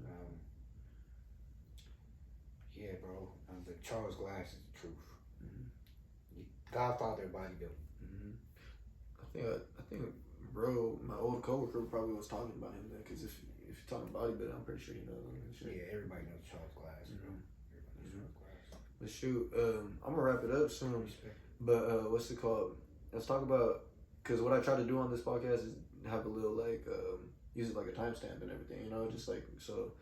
yeah, bro. The Charles Glass is the truth. Mm-hmm. Godfather of bodybuilding. Mm-hmm. I think, bro, my old coworker probably was talking about him then, because if you're talking bodybuilding, I'm pretty sure he knows him and shit. Yeah, everybody knows Charles Glass, bro. Everybody knows Charles Glass. But shoot, I'm gonna wrap it up soon. Respect. But what's it called? Let's talk about, because what I try to do on this podcast is have a little like use it like a timestamp and everything, you know, just like, so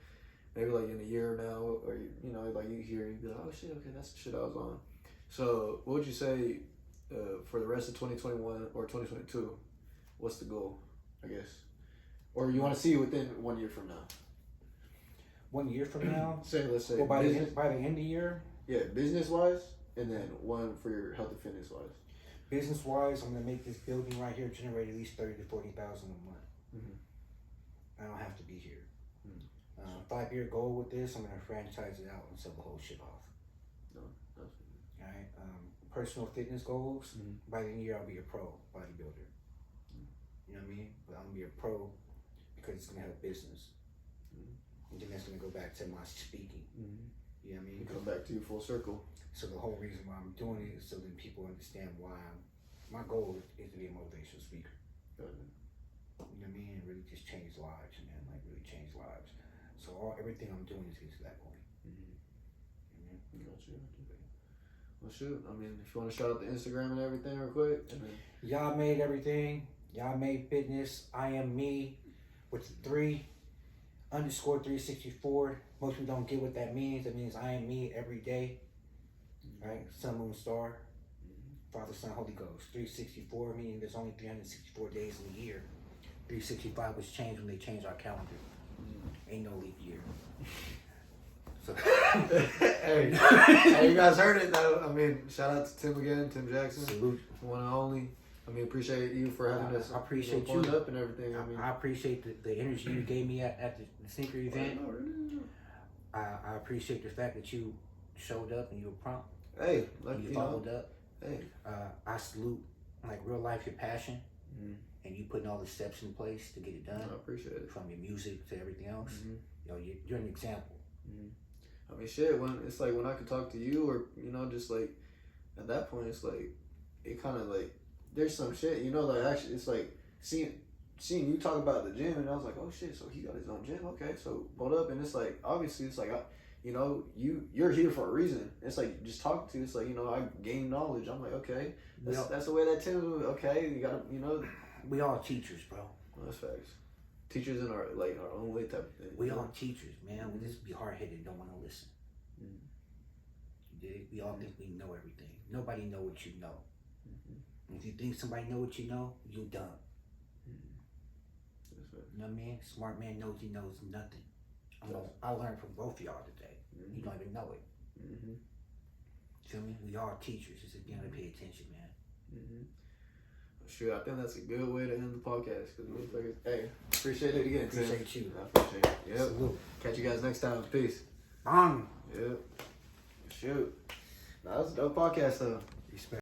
maybe like in a year now, or you know, like you hear, you be like, oh shit, okay, that's the shit I was on. So what would you say for the rest of 2021 or 2022? What's the goal, I guess, or you want to see it within 1 year from now? 1 year from now, Let's say well, by the end of the year. Yeah, business wise, and then one for your health and fitness wise. Business wise, I'm gonna make this building right here generate at least 30 to 40,000 a month. Mm-hmm. I don't have to be here. Mm-hmm. 5-year goal with this, I'm gonna franchise it out and sell the whole shit off. No, that's all right. Personal fitness goals. Mm-hmm. By the end of the year, I'll be a pro bodybuilder. You know what I mean? But I'm gonna be a pro because it's gonna help business, and then that's gonna go back to my speaking. You know what I mean? Come back to you full circle. So the whole reason why I'm doing it is so then people understand why my goal is to be a motivational speaker. You know what I mean? And really just change lives, man. Like really change lives. So everything I'm doing is to get to that point. Gotcha. Well, shoot. I mean, if you want to shout out the Instagram and everything real quick. Y'all made everything. Y'all made fitness. I am me with the 3_364. Most people don't get what that means. That means I am me every day. Right? Sun, moon, star. Father, Son, Holy Ghost. 364, meaning there's only 364 days in a year. 365 was changed when they changed our calendar. Ain't no leap year. So hey, you guys heard it though. I mean, shout out to Tim again, Tim Jackson. Salute. One and only. I mean, appreciate you for having us. I appreciate you you up and everything. I mean, I appreciate the energy you gave me at the sneaker event. I appreciate the fact that you showed up and you were prompt. Hey, you followed up. Hey, I salute like real life your passion, and you putting all the steps in place to get it done. I appreciate it. From your music to everything else. You know, you're an example. I mean, shit. When it's like when I could talk to you, or you know, just like at that point, it's like it kind of like there's some shit, you know, like actually, it's like seeing you talk about the gym, and I was like, oh shit, so he got his own gym, okay, so hold up, and it's like obviously it's like you know, you're here for a reason. It's like just talking to you, it's like, you know, I gain knowledge. I'm like, okay, that's the way that Tim was. Okay, you gotta, you know, we all teachers, bro. Well, that's facts. Teachers in our own way type of thing. We all teachers, man. We just be hard headed, don't want to listen. You dig? We all think we know everything. Nobody know what you know. If you think somebody know what you know, you dumb. You know what I mean? Smart man knows he knows nothing. I learned from both of y'all today. You don't even know it. feel me? We are teachers. It's again to pay attention, man. Mm-hmm. Sure, I think that's a good way to end the podcast. Because hey, appreciate it again. Appreciate Tim. you. I appreciate it. Yep. Salute. Catch you guys next time. Peace. Bang. Yep. Shoot. That was a dope podcast though. Respect.